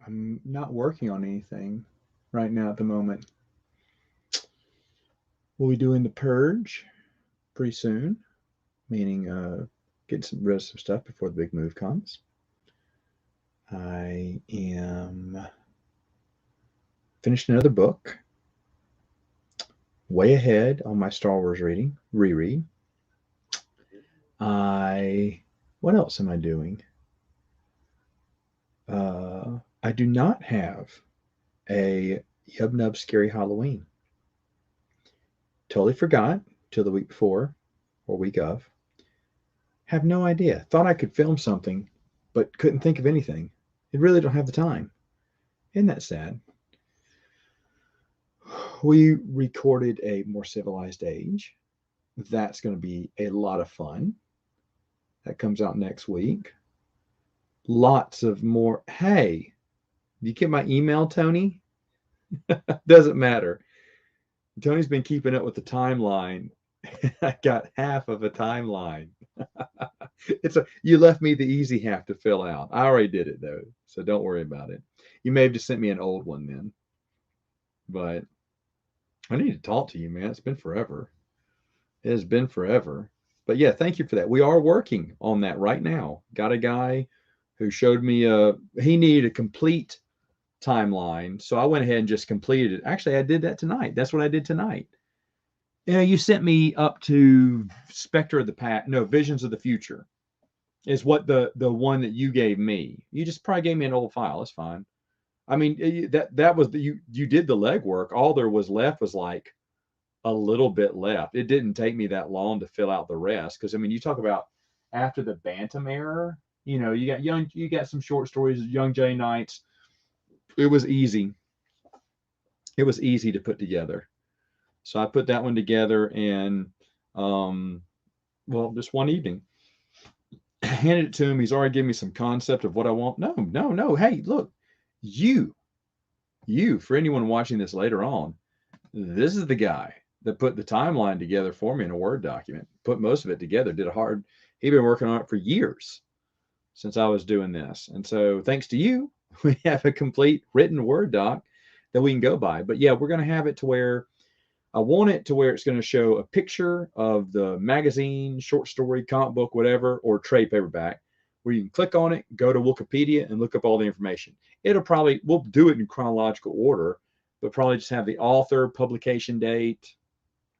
I'm not working on anything right now at the moment. We'll be doing the purge pretty soon, meaning getting rid of some stuff before the big move comes. I am finishing another book, way ahead on my Star Wars reread. What else am I doing? I do not have a Yub Nub Scary Halloween. Totally forgot till the week before or week of. Have no idea. Thought I could film something, but couldn't think of anything. I really don't have the time. Isn't that sad? We recorded a More Civilized Age. That's going to be a lot of fun. That comes out next week. Lots of more. Hey, you get my email, Tony? Doesn't matter. Tony's been keeping up with the timeline. I got half of a timeline. You left me the easy half to fill out. I already did it though, so don't worry about it. You may have just sent me an old one then. But I need to talk to you, man. It's been forever. It has been forever. But yeah, thank you for that. We are working on that right now. Got a guy who showed me he needed a complete timeline. So I went ahead and just completed it. Actually, I did that tonight. That's what I did tonight. You sent me up to Spectre of the Past. No, Visions of the Future is what the one that you gave me. You just probably gave me an old file. It's fine. I mean, that was you did the legwork. All there was left was like a little bit left. It didn't take me that long to fill out the rest because I mean, you talk about after the Bantam era, you got some short stories, Young Jay Knights. It was easy. It was easy to put together. So I put that one together and just one evening. Handed it to him. He's already given me some concept of what I want. No, no, no. Hey, look, you, for anyone watching this later on, this is the guy that put the timeline together for me in a Word document, put most of it together, he'd been working on it for years since I was doing this. And so thanks to you, we have a complete written Word doc that we can go by. But yeah, we're going to have it to where I want it to where it's going to show a picture of the magazine, short story, comic book, whatever, or trade paperback, where you can click on it, go to Wikipedia, and look up all the information. We'll do it in chronological order, but probably just have the author, publication date.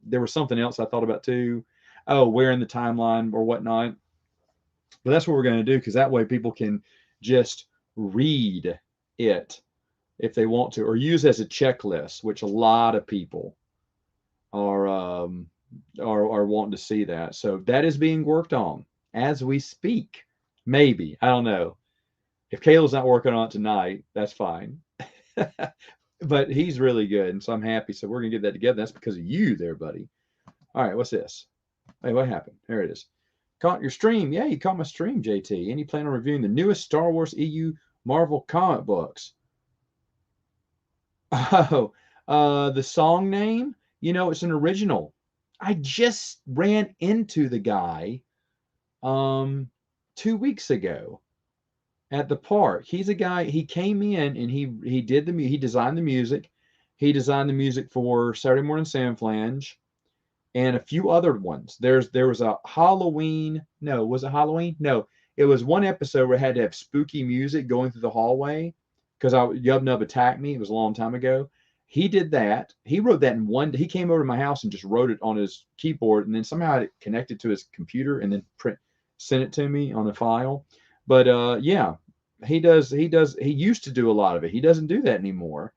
There was something else I thought about too. Oh, where in the timeline or whatnot. But that's what we're going to do because that way people can just read it if they want to, or use as a checklist, which a lot of people are wanting to see that. So that is being worked on as we speak. Maybe, I don't know. If Caleb's not working on it tonight, that's fine. But he's really good, and so I'm happy. So we're gonna get that together. That's because of you, there, buddy. All right, what's this? Hey, what happened? There it is. Caught your stream. Yeah, you caught my stream, JT. And you plan on reviewing the newest Star Wars EU Marvel comic books. Oh, the song name? It's an original. I just ran into the guy 2 weeks ago at the park. He's a guy, he came in and he designed the music. He designed the music for Saturday Morning Sam Flange and a few other ones. There was a Halloween. No, was it Halloween? No, it was one episode where I had to have spooky music going through the hallway because Yub Nub attacked me. It was a long time ago. He did that. He wrote that in one day. He came over to my house and just wrote it on his keyboard, and then somehow it connected to his computer and then sent it to me on a file. But yeah, he does. He used to do a lot of it. He doesn't do that anymore.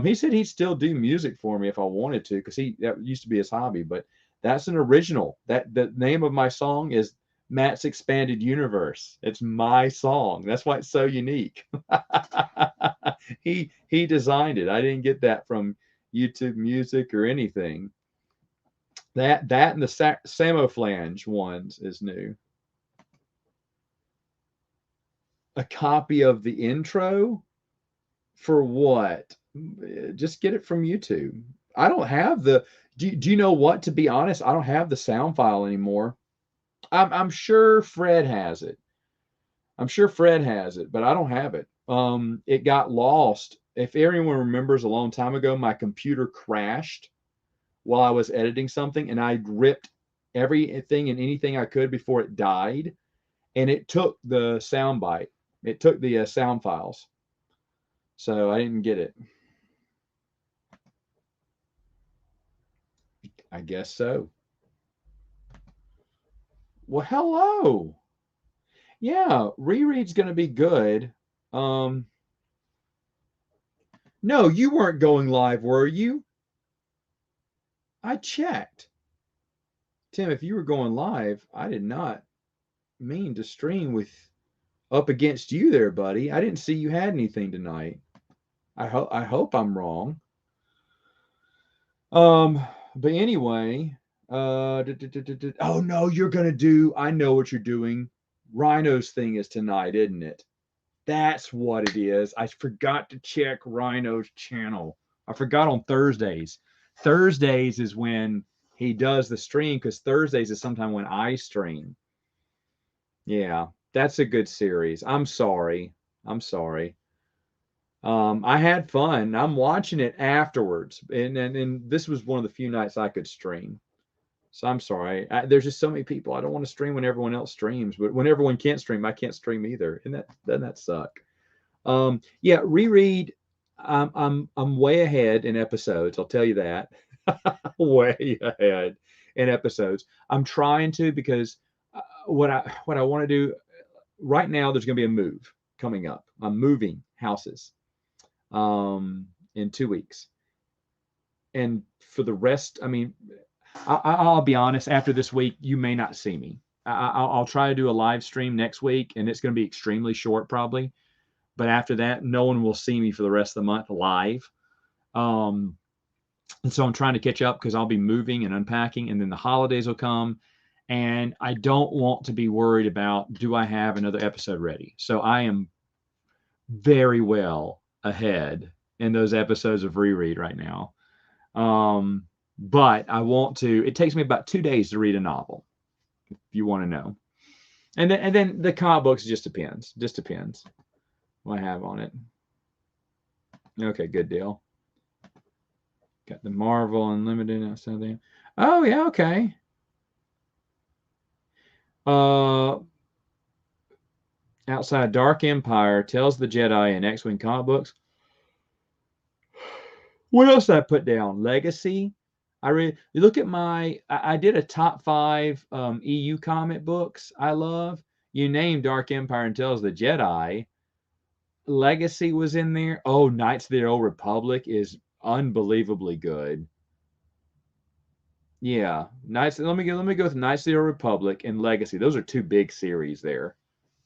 He said he'd still do music for me if I wanted to, because that used to be his hobby. But that's an original. The name of my song is Matt's Expanded Universe. It's my song. That's why it's so unique. He designed it. I didn't get that from YouTube Music or anything. That and the Samoflange ones is new. A copy of the intro for what? Just get it from YouTube. I don't have do you know what? To be honest, I don't have the sound file anymore. I'm sure Fred has it. But I don't have it. It got lost. If anyone remembers, a long time ago, my computer crashed while I was editing something, and I ripped everything and anything I could before it died, and it took the sound bite. It took the sound files, so I didn't get it. I guess so. Well, hello. Yeah, reread's going to be good. Um, no, you weren't going live, were you? I checked. Tim, if you were going live, I did not mean to stream with up against you there, buddy. I didn't see you had anything tonight. I hope I'm wrong. But anyway, oh no, you're gonna do. I know what you're doing. Rhino's thing is tonight, isn't it? That's what it is. I forgot to check Rhino's channel. I forgot on Thursdays. Thursdays is when he does the stream because Thursdays is sometime when I stream. Yeah, that's a good series. I'm sorry. I'm sorry. I had fun. I'm watching it afterwards, and this was one of the few nights I could stream. So I'm sorry. There's just so many people. I don't want to stream when everyone else streams, but when everyone can't stream, I can't stream either. And that doesn't that suck? Yeah, reread. I'm way ahead in episodes. I'll tell you that. Way ahead in episodes. I'm trying to because what I want to do right now. There's going to be a move coming up. I'm moving houses in 2 weeks, and for the rest, I mean, I'll be honest. After this week, you may not see me. I'll try to do a live stream next week, and it's going to be extremely short, probably. But after that, no one will see me for the rest of the month live. Um, and so I'm trying to catch up because I'll be moving and unpacking, and then the holidays will come. And I don't want to be worried about do I have another episode ready? So I am very well ahead in those episodes of Reread right now. But I want to, it takes me about 2 days to read a novel, if you want to know. And then the comic books just depends. Just depends what I have on it. Okay, good deal. Got the Marvel Unlimited outside there. Oh yeah, okay. Outside Dark Empire, Tells the Jedi, and X-Wing comic books. What else did I put down? Legacy. You look at I did a top 5 EU comic books I love. You named Dark Empire and Tells the Jedi. Legacy was in there. Oh, Knights of the Old Republic is unbelievably good. Yeah, Knights. Let me go with Knights of the Old Republic and Legacy. Those are two big series there.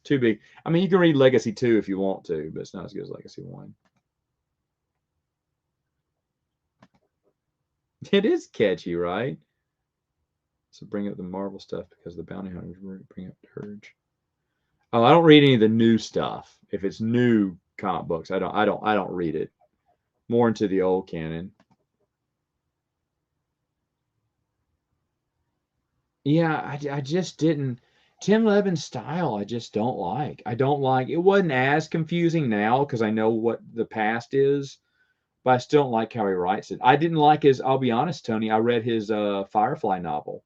Too big. I mean, you can read Legacy 2 if you want to, but it's not as good as Legacy 1. It is catchy, right? So bring up the Marvel stuff because the bounty hunters bring up Dirge. Oh, I don't read any of the new stuff. If it's new comic books, I don't read it. More into the old canon. Yeah, I just didn't. Tim Levin's style, I just don't like. I don't like. It wasn't as confusing now because I know what the past is, but I still don't like how he writes it. I didn't like his. I'll be honest, Tony. I read his Firefly novel.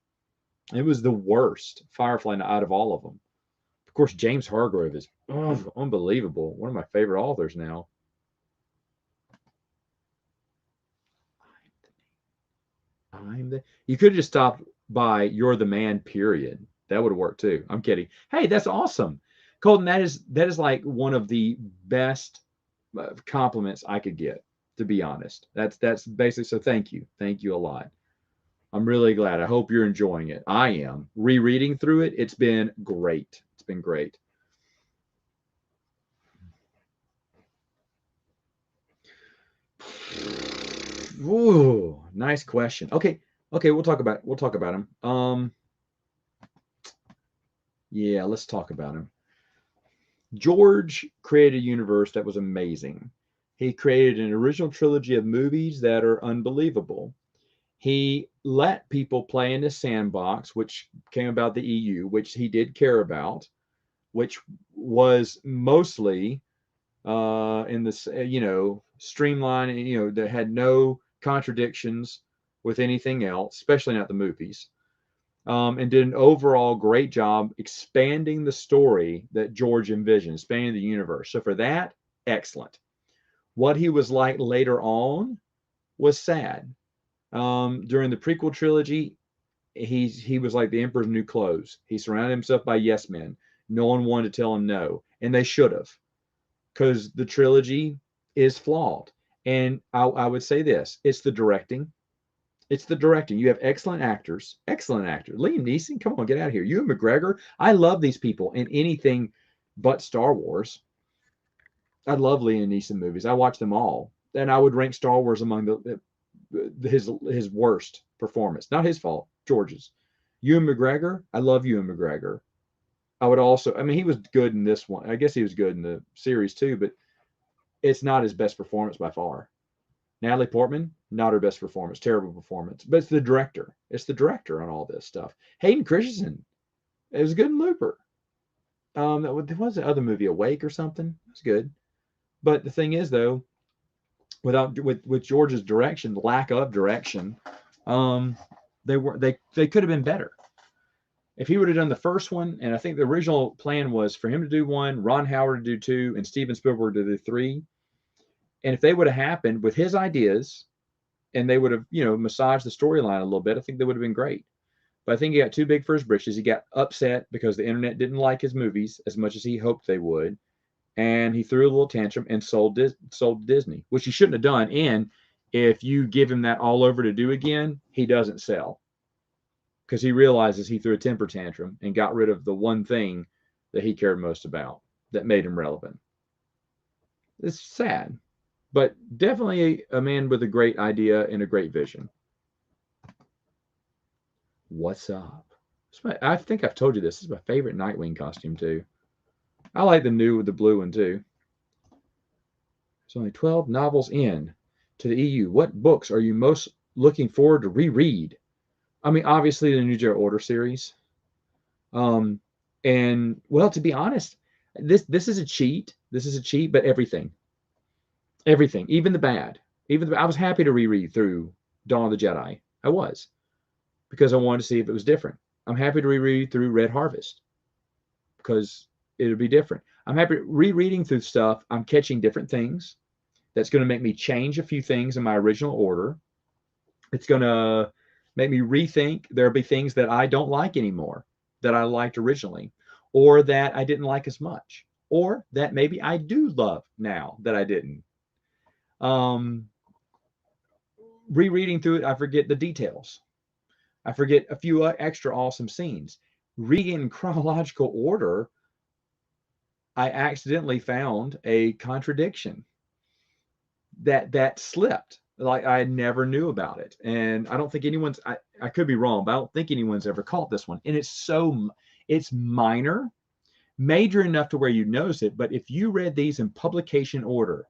It was the worst Firefly out of all of them. Of course, James Hargrove is unbelievable. One of my favorite authors now. You could have just stopped by "You're the man." Period. That would have worked too. I'm kidding. Hey, that's awesome, Colton. That is like one of the best compliments I could get. To be honest, that's basically. So thank you a lot. I'm really glad. I hope you're enjoying it. I am rereading through it. It's been great. It's been great. Ooh, nice question. Okay, we'll talk about him. Yeah, let's talk about him. George created a universe that was amazing. He created an original trilogy of movies that are unbelievable. He let people play in his sandbox, which came about the EU, which he did care about, which was mostly in this, streamline, that had no contradictions with anything else, especially not the movies. And did an overall great job expanding the story that George envisioned, expanding the universe. So for that, excellent. What he was like later on was sad. During the prequel trilogy, he was like the emperor's new clothes. He surrounded himself by yes men. No one wanted to tell him no, and they should have, because the trilogy is flawed. And I would say this: it's the directing. It's the directing. You have excellent actors, excellent actors. Liam Neeson, come on, get out of here. Ewan McGregor, I love these people in anything but Star Wars. I love Liam Neeson movies. I watch them all, and I would rank Star Wars among his worst performance. Not his fault, George's. Ewan McGregor, I love Ewan McGregor. I would also, I mean, he was good in this one. I guess he was good in the series too, but it's not his best performance by far. Natalie Portman, not her best performance, terrible performance. But it's the director. It's the director on all this stuff. Hayden Christensen, it was good in Looper. There was the other movie, Awake or something. It was good. But the thing is, though, with George's direction, lack of direction, they could have been better. If he would have done the first one, and I think the original plan was for him to do one, Ron Howard to do two, and Steven Spielberg to do three. And if they would have happened with his ideas, and they would have, massaged the storyline a little bit, I think they would have been great. But I think he got too big for his britches. He got upset because the internet didn't like his movies as much as he hoped they would, and he threw a little tantrum and sold Disney, which he shouldn't have done. And if you give him that all over to do again, he doesn't sell, because he realizes he threw a temper tantrum and got rid of the one thing that he cared most about that made him relevant. It's sad, but definitely a man with a great idea and a great vision. What's up? I think I've told you this. This is my favorite Nightwing costume too. I like the new with the blue one too. There's only 12 novels in to the EU. What books are you most looking forward to reread? I mean, obviously the New Jedi Order series. And well, to be honest, this is a cheat. This is a cheat, but everything, even the bad, I was happy to reread through Dawn of the Jedi. I was, because I wanted to see if it was different. I'm happy to reread through Red Harvest because it'll be different. I'm happy rereading through stuff. I'm catching different things. That's going to make me change a few things in my original order. It's going to make me rethink. There'll be things that I don't like anymore that I liked originally, or that I didn't like as much, or that maybe I do love now that I didn't. Rereading through it, I forget the details. I forget a few extra awesome scenes. Reading in chronological order, I accidentally found a contradiction that slipped. Like I never knew about it. And I don't think I could be wrong, but I don't think anyone's ever caught this one. And it's minor, major enough to where you notice it. But if you read these in publication order,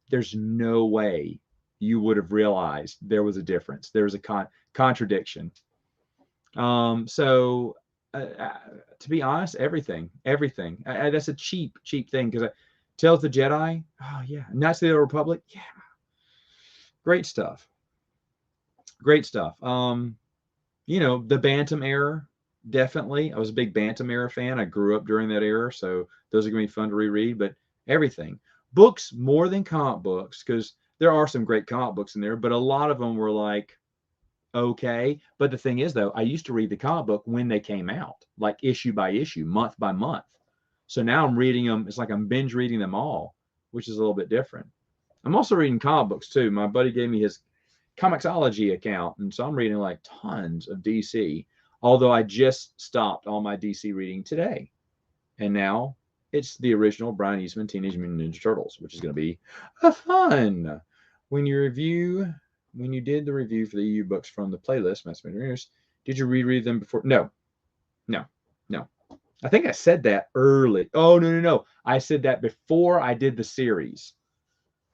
there's no way you would have realized there was a difference. There's a contradiction. To be honest, everything. That's a cheap thing, because it tells the Jedi, oh yeah, Knights of the Old Republic, yeah, great stuff. The Bantam era, definitely. I was a big Bantam era fan. I grew up during that era, so those are gonna be fun to reread. But everything, books more than comic books, because there are some great comic books in there, but a lot of them were like, okay. But the thing is, though, I used to read the comic book when they came out, like issue by issue, month by month. So now I'm reading them. It's like I'm binge reading them all, which is a little bit different. I'm also reading comic books too. My buddy gave me his Comixology account, and so I'm reading like tons of DC. Although I just stopped all my DC reading today, and now it's the original Brian Eastman Teenage Mutant Ninja Turtles, which is going to be fun. When you did the review for the EU books from the playlist, did you reread them before? No. I think I said that early. Oh, no. I said that before I did the series.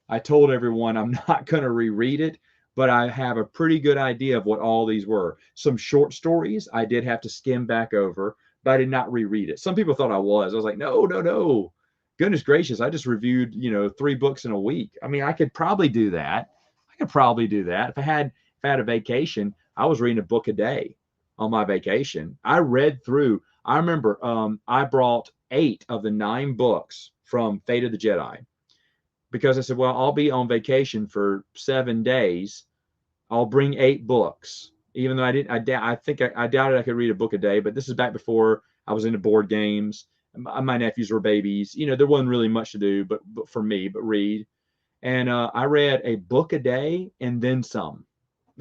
I told everyone I'm not going to reread it, but I have a pretty good idea of what all these were. Some short stories I did have to skim back over, but I did not reread it. Some people thought I was. I was like, no. Go goodness gracious, I just reviewed, 3 books in a week. I mean, I could probably do that. If I had a vacation, I was reading a book a day on my vacation. I read through, I remember I brought 8 of the 9 books from Fate of the Jedi because I said, well, I'll be on vacation for 7 days. I'll bring 8 books, even though I didn't. I doubted I could read a book a day. But this is back before I was into board games. My nephews were babies. There wasn't really much to do, but for me, but read. And I read a book a day and then some,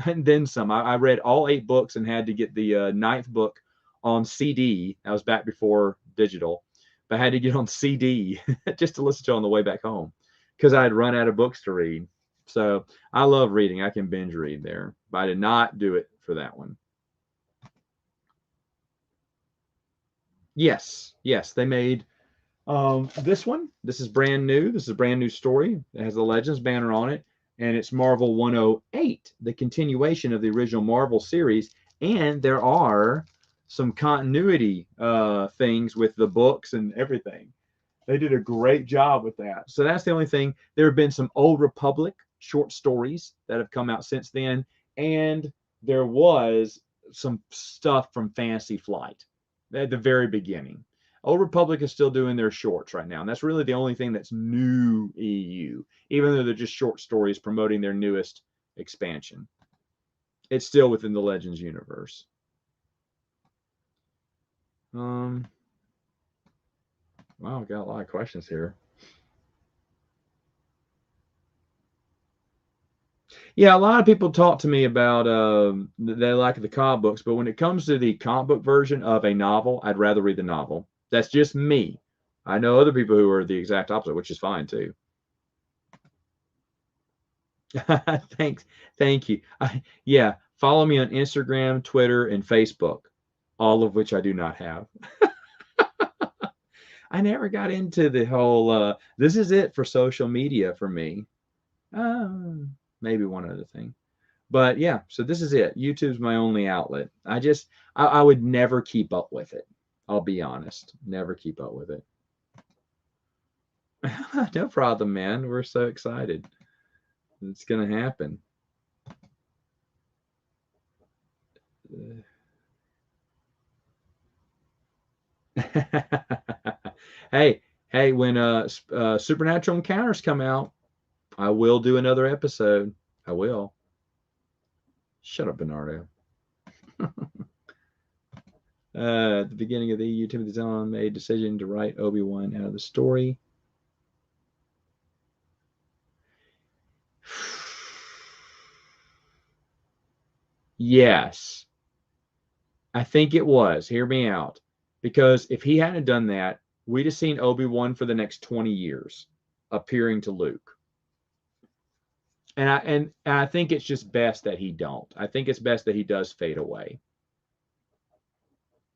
and then some. I read all 8 books and had to get the 9th book on CD. That was back before digital, but I had to get on CD just to listen to on the way back home because I had run out of books to read. So I love reading. I can binge read there, but I did not do it for that one. Yes, they made this one. This is brand new. This is a brand new story. It has the Legends banner on it, and it's Marvel 108, the continuation of the original Marvel series. And there are some continuity things with the books and everything. They did a great job with that. So that's the only thing. There have been some Old Republic short stories that have come out since then, and there was some stuff from Fantasy Flight at the very beginning. Old Republic is still doing their shorts right now, and that's really the only thing that's new EU, even though they're just short stories promoting their newest expansion. It's still within the Legends universe. Wow, I've got a lot of questions here. Yeah, a lot of people talk to me about they like the comic books, but when it comes to the comic book version of a novel, I'd rather read the novel. That's just me. I know other people who are the exact opposite, which is fine too. Thanks, thank you. Yeah, follow me on Instagram, Twitter, and Facebook, all of which I do not have. I never got into the whole. This is it for social media for me. Maybe one other thing. But yeah, so this is it. YouTube's my only outlet. I would never keep up with it. I'll be honest. Never keep up with it. No problem, man. We're so excited. It's going to happen. Hey, when Supernatural Encounters come out, I will do another episode. I will. Shut up, Bernardo. At the beginning of the EU, Timothy Zahn made a decision to write Obi-Wan out of the story. Yes, I think it was. Hear me out. Because if he hadn't done that, we'd have seen Obi-Wan for the next 20 years appearing to Luke. And I think it's just best that he don't. I think it's best that he does fade away.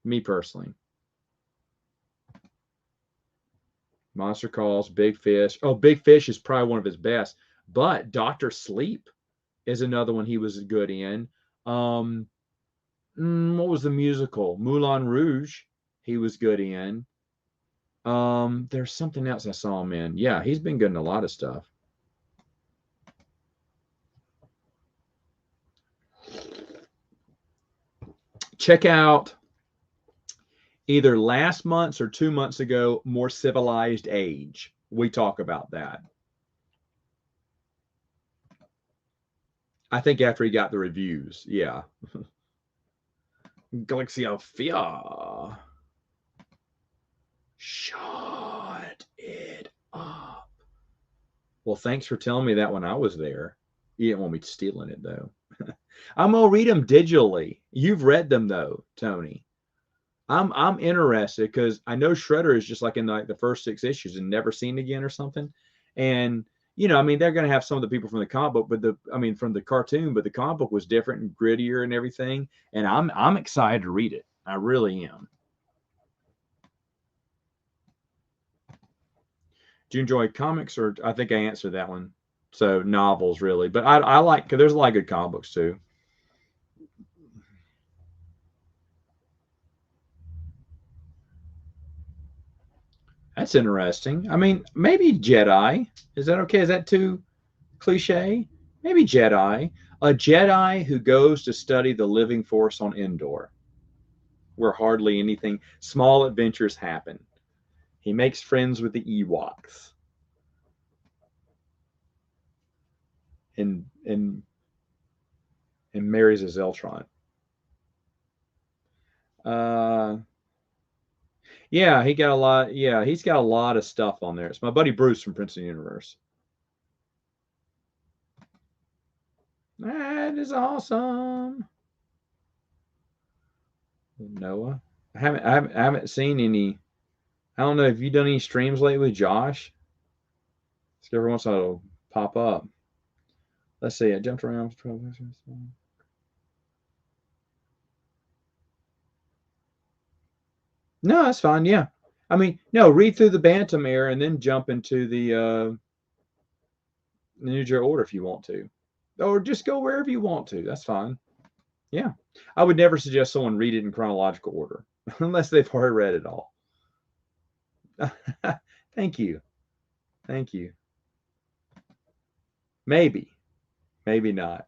Me personally. Monster Calls, Big Fish. Oh, Big Fish is probably one of his best. But Doctor Sleep is another one he was good in. What was the musical? Moulin Rouge. He was good in. There's something else I saw him in. Yeah, he's been good in a lot of stuff. Check out either last month's or 2 months ago, More Civilized Age. We talk about that. I think after he got the reviews, yeah. Galaxy of Fear. Shut it up. Well, thanks for telling me that when I was there. You didn't want me stealing it though. I'm gonna read them digitally. You've read them though, Tony. I'm interested because I know Shredder is just like in the first 6 issues and never seen again or something. And I mean, they're gonna have some of the people from the comic book, but from the cartoon, but the comic book was different and grittier and everything. And I'm excited to read it. I really am. Do you enjoy comics, or I think I answered that one. So novels, really, but I like because there's a lot of good comic books too. That's interesting. I mean, maybe Jedi. Is that okay? Is that too cliche? Maybe Jedi. A Jedi who goes to study the living force on Endor, where hardly anything, small adventures happen. He makes friends with the Ewoks and and and marries a Zeltron. Uh, yeah, he got a lot. Yeah, he's got a lot of stuff on there. It's my buddy Bruce from Prince of the Universe. That is awesome. Noah. I haven't seen any. I don't know. Have you done any streams lately with Josh? It's every once in a while it'll pop up. Let's see. I jumped around for 12 minutes. No, that's fine. Yeah. I mean, no, read through the Bantam era and then jump into the Ninja Order if you want to. Or just go wherever you want to. That's fine. Yeah. I would never suggest someone read it in chronological order unless they've already read it all. Thank you. Thank you. Maybe. Maybe not.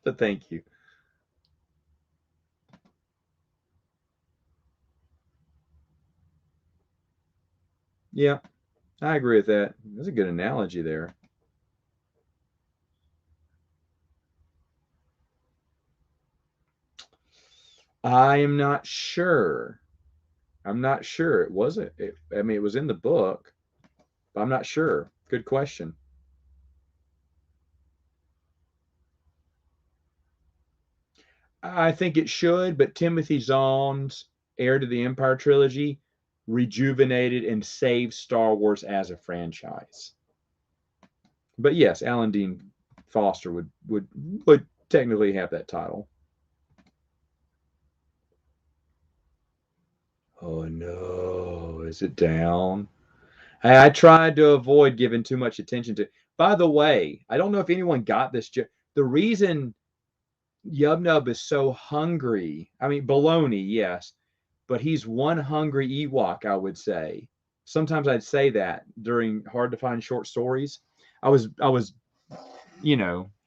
But thank you. Yeah, I agree with that. That's a good analogy there. I am not sure. I'm not sure. It wasn't. I mean, it was in the book, but I'm not sure. Good question. I think it should, but Timothy Zahn's Heir to the Empire trilogy rejuvenated and saved Star Wars as a franchise. But yes, Alan Dean Foster would technically have that title. Oh no, is it down? I tried to avoid giving too much attention to. By the way, I don't know if anyone got this. The reason Yubnub is so hungry, I mean, baloney, yes, but he's one hungry Ewok, I would say. Sometimes I'd say that during hard to find short stories. I was,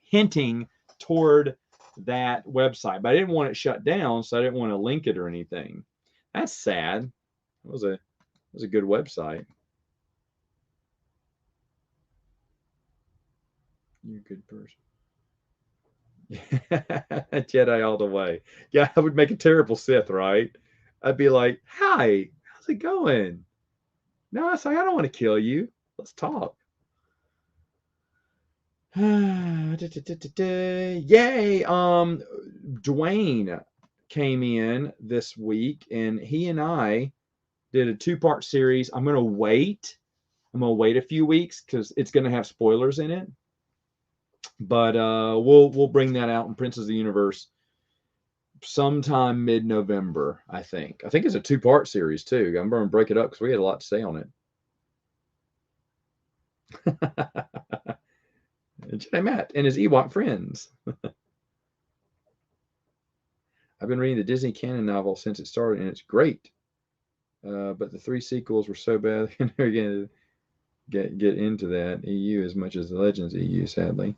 hinting toward that website, but I didn't want it shut down, so I didn't want to link it or anything. That's sad. It was a good website. You're a good person. Jedi all the way. Yeah, I would make a terrible Sith, right? I'd be like, "Hi, how's it going?" No, it's like I don't want to kill you. Let's talk. Yay! Dwayne came in this week, and he and I did a two-part series. I'm gonna wait. I'm gonna wait a few weeks because it's gonna have spoilers in it. But we'll bring that out in Princes of the Universe sometime mid-November, I think. I think it's a two-part series too. I'm going to break it up because we had a lot to say on it. Jedi Matt and his Ewok friends. I've been reading the Disney canon novel since it started, and it's great. But the three sequels were so bad. They're going to get into that EU as much as the Legends EU, sadly.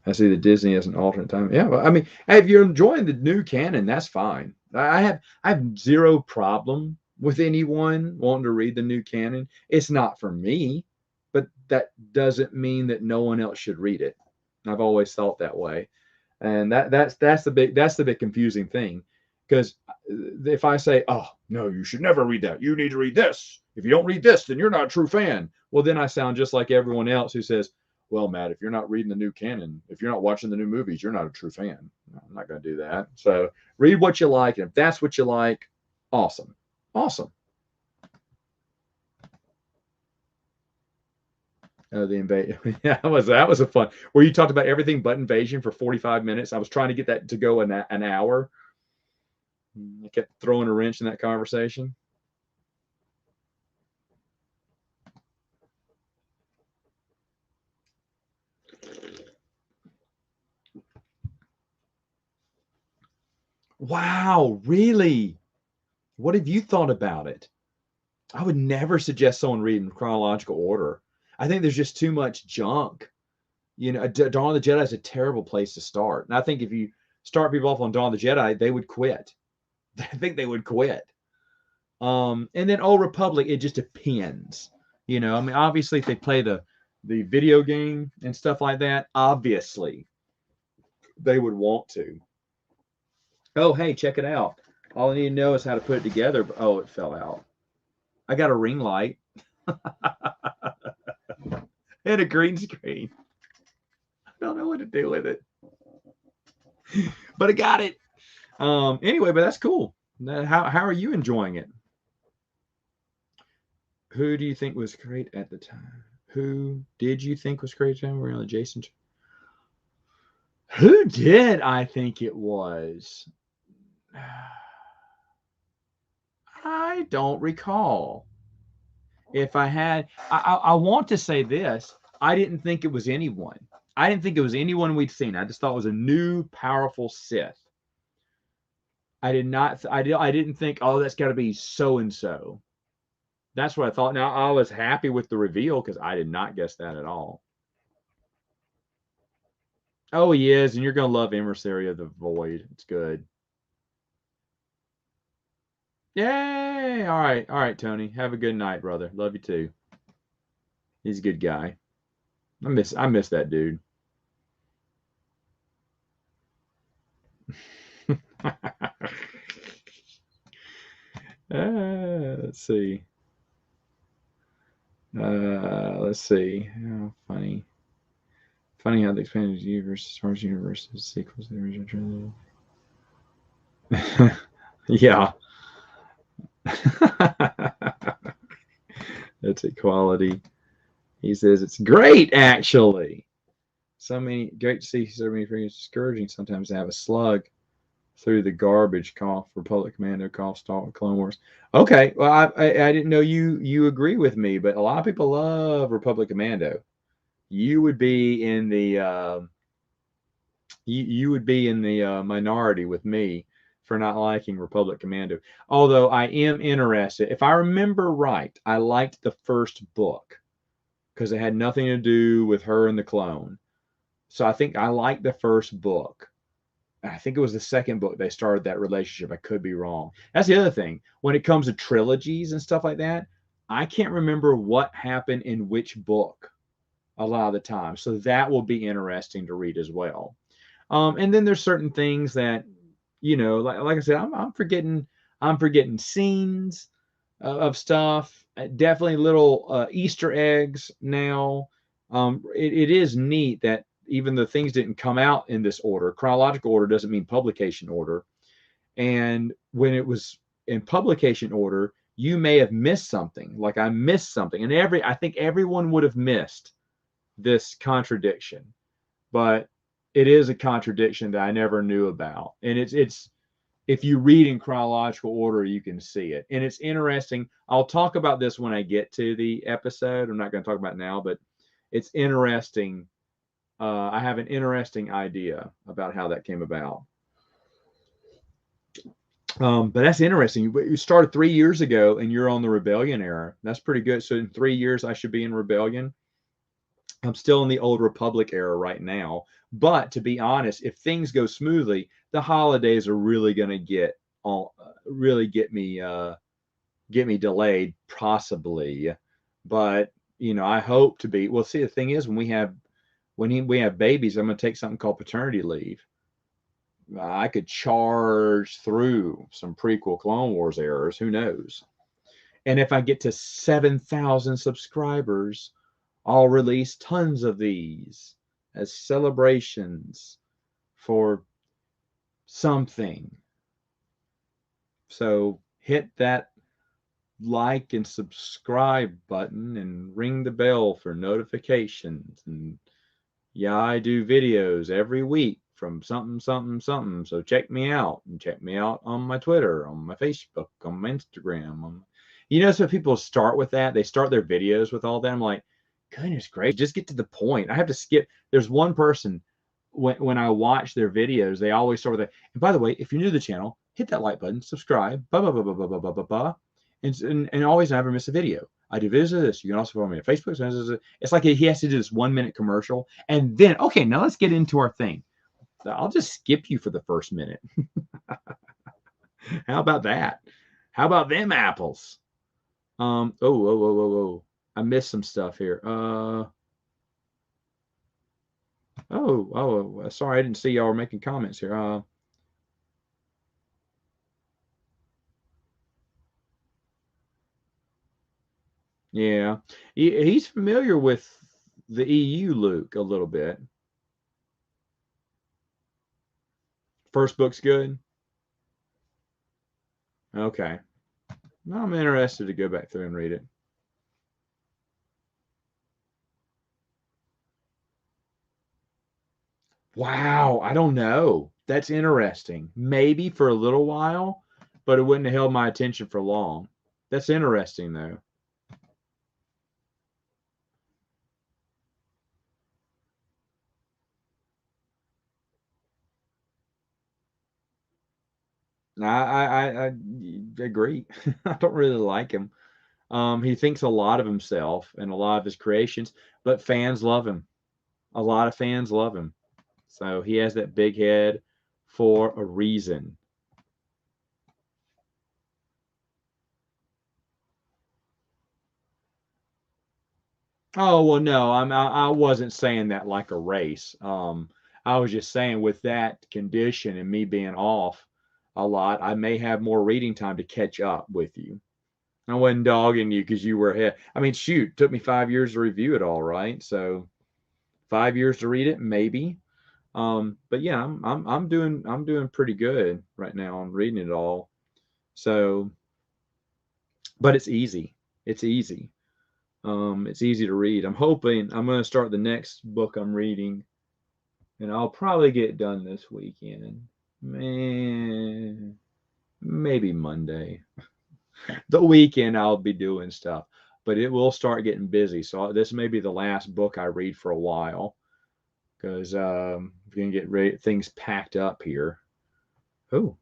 I see the Disney as an alternate time. Yeah, well, I mean, if you're enjoying the new canon, that's fine. I have zero problem with anyone wanting to read the new canon. It's not for me, but that doesn't mean that no one else should read it. I've always thought that way, and that's the big confusing thing, because if I say, oh no, you should never read that, you need to read this. If you don't read this, then you're not a true fan. Well, then I sound just like everyone else who says, well, Matt, if you're not reading the new canon, if you're not watching the new movies, you're not a true fan. No, I'm not going to do that. So read what you like, and if that's what you like, awesome, awesome. The invasion, yeah, that was a fun. Where you talked about everything but invasion for 45 minutes. I was trying to get that to go an hour. I kept throwing a wrench in that conversation. Wow, really? What have you thought about it? I would never suggest someone read in chronological order. I think there's just too much junk. You know, Dawn of the Jedi is a terrible place to start. And I think if you start people off on Dawn of the Jedi, they would quit. I think they would quit. And then Old Republic, it just depends. You know, I mean, obviously, if they play the video game and stuff like that, obviously they would want to. Oh, hey, check it out. All I need to know is how to put it together. Oh, it fell out. I got a ring light and a green screen. I don't know what to do with it, but I got it. Anyway, but that's cool. How are you enjoying it? Who do you think was great at the time? Who did you think was great at the time? We're on Jason. Who did I think it was? I don't recall. If I had, I want to say this. I didn't think it was anyone. I didn't think it was anyone we'd seen. I just thought it was a new, powerful Sith. I did not. I didn't think, oh, that's got to be so and so. That's what I thought. Now I was happy with the reveal because I did not guess that at all. Oh, he is, and you're gonna love Emissary of the Void. It's good. Yay! All right, Tony. Have a good night, brother. Love you too. He's a good guy. I miss that dude. Let's see. Let's see. How funny. Funny how the expanded universe, Star Wars universe, is sequels to the original trilogy. Yeah. That's equality. He says it's great, actually. So many, great to see so many things discouraging sometimes to have a slug through the garbage. Cough, Republic Commando, cough, Stalk, Clone Wars. Okay, well, I didn't know you agree with me, but a lot of people love Republic Commando. You would be in the you would be in the minority with me for not liking Republic Commando. Although I am interested. If I remember right, I liked the first book because it had nothing to do with her and the clone. So I think I liked the first book. I think it was the second book they started that relationship. I could be wrong. That's the other thing. When it comes to trilogies and stuff like that, I can't remember what happened in which book a lot of the time. So that will be interesting to read as well. And then there's certain things that, you know, like I said, I'm forgetting scenes of stuff. Definitely little Easter eggs now. It is neat that even though things didn't come out in this order, chronological order doesn't mean publication order. And when it was in publication order, you may have missed something. Like I missed something, and I think everyone would have missed this contradiction, but it is a contradiction that I never knew about. And it's if you read in chronological order, you can see it. And it's interesting. I'll talk about this when I get to the episode. I'm not going to talk about it now, but it's interesting. I have an interesting idea about how that came about. But that's interesting. You started 3 years ago and you're on the Rebellion era. That's pretty good. So in 3 years, I should be in Rebellion. I'm still in the Old Republic era right now. But to be honest, if things go smoothly, the holidays are really going to get me delayed, possibly. But you know, I hope to be. Well, see, the thing is, when we have babies, I'm going to take something called paternity leave. I could charge through some prequel Clone Wars errors. Who knows? And if I get to 7,000 subscribers, I'll release tons of these as celebrations for something. So hit that like and subscribe button and ring the bell for notifications. And yeah, I do videos every week from something. So check me out, and check me out on my Twitter, on my Facebook, on my Instagram. You know, so people start with that. They start their videos with all that. I'm like, goodness gracious, just get to the point. I have to skip. There's one person when I watch their videos, they always start with that. And by the way, if you're new to the channel, hit that like button, subscribe, blah, blah, blah, blah, blah, blah, blah, blah, blah. and always never miss a video. I do this. You can also follow me on Facebook. It's like he has to do this 1 minute commercial. And then, okay, now let's get into our thing. I'll just skip you for the first minute. How about that? How about them apples? Oh. I missed some stuff here. Sorry, I didn't see y'all were making comments here. Yeah, he's familiar with the EU, Luke, a little bit. First book's good. Okay, I'm interested to go back through and read it. Wow, I don't know. That's interesting. Maybe for a little while, but it wouldn't have held my attention for long. That's interesting, though. I agree. I don't really like him. He thinks a lot of himself and a lot of his creations, but fans love him. A lot of fans love him. So he has that big head for a reason. Oh well, no, I wasn't saying that like a race. I was just saying with that condition and me being off a lot, I may have more reading time to catch up with you. I wasn't dogging you because you were ahead. I mean, shoot, took me 5 years to review it all, right? So 5 years to read it, maybe. But yeah, I'm doing pretty good right now on reading it all. So, but it's easy. It's easy. It's easy to read. I'm hoping I'm going to start the next book I'm reading, and I'll probably get it done this weekend. Man, maybe Monday. The weekend I'll be doing stuff, but it will start getting busy. So this may be the last book I read for a while because I'm going to get things packed up here. Oh.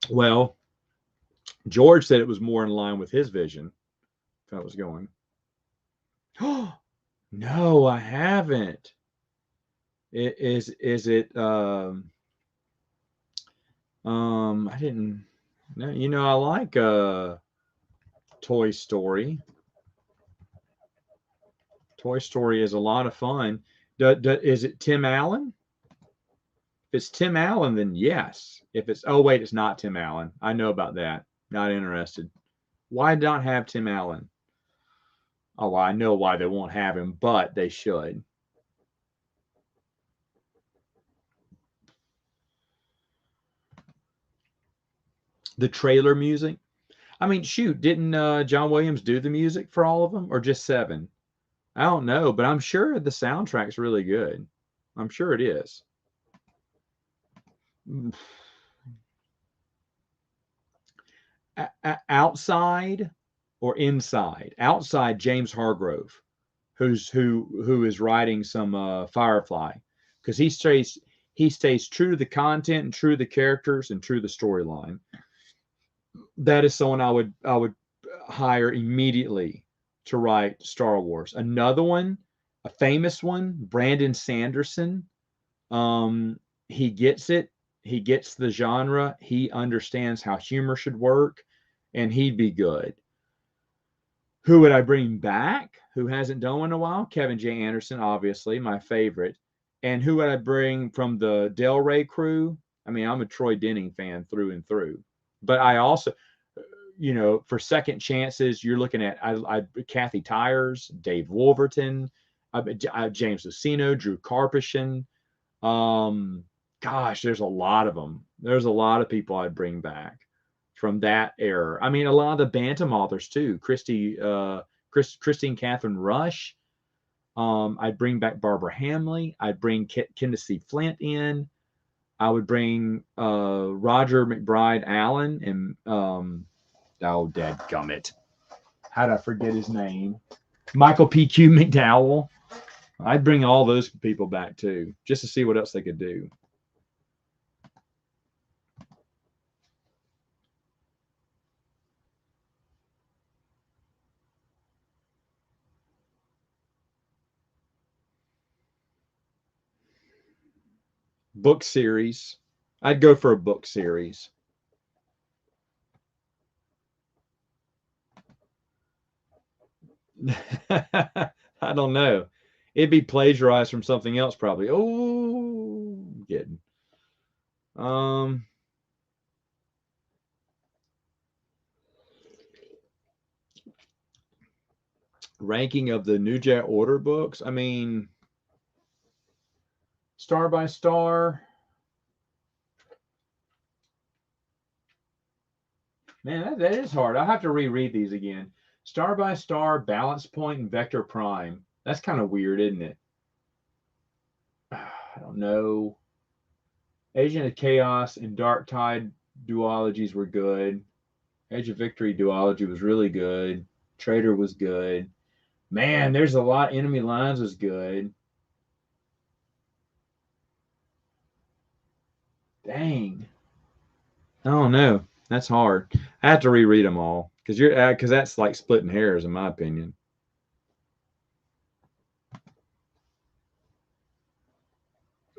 Well, George said it was more in line with his vision. If I was going. Oh, no, I haven't. Is it I didn't no, I like Toy Story. Toy Story is a lot of fun. Is it Tim Allen? If it's Tim Allen, then yes. If it's oh wait, it's not Tim Allen. I know about that. Not interested. Why not have Tim Allen? Oh, well, I know why they won't have him, but they should. The trailer music. I mean, shoot, didn't John Williams do the music for all of them, or just seven? I don't know, but I'm sure the soundtrack's really good. I'm sure it is. Outside or inside? Outside, James Hargrove, who is writing some Firefly, because he stays true to the content and true to the characters and true to the storyline. That is someone I would hire immediately to write Star Wars. Another one, a famous one, Brandon Sanderson. He gets it. He gets the genre. He understands how humor should work, and he'd be good. Who would I bring back? Who hasn't done one in a while? Kevin J. Anderson, obviously, my favorite. And who would I bring from the Del Rey crew? I mean, I'm a Troy Denning fan through and through. But I also, for second chances, you're looking at Kathy Tyers, Dave Wolverton, James Lucino, Drew Karpyshyn. Gosh, there's a lot of them. There's a lot of people I'd bring back from that era. I mean, a lot of the Bantam authors too. Christine Catherine Rush. I'd bring back Barbara Hamley. I'd bring Kendall Flint in. I would bring Roger McBride Allen and dadgummit. How'd I forget his name? Michael P.Q. McDowell. I'd bring all those people back too, just to see what else they could do. Book series. I'd go for a book series. I don't know. It'd be plagiarized from something else, probably. Oh, getting. Um, ranking of the New Jet Order books. I mean, star by star. Man, that is hard. I'll have to reread these again. Star by star, balance point, and vector prime. That's kind of weird, isn't it? I don't know. Agent of Chaos and Dark Tide duologies were good. Age of Victory duology was really good. Traitor was good. Man, there's a lot. Enemy Lines was good. Dang. I don't know. That's hard. I have to reread them all because that's like splitting hairs in my opinion.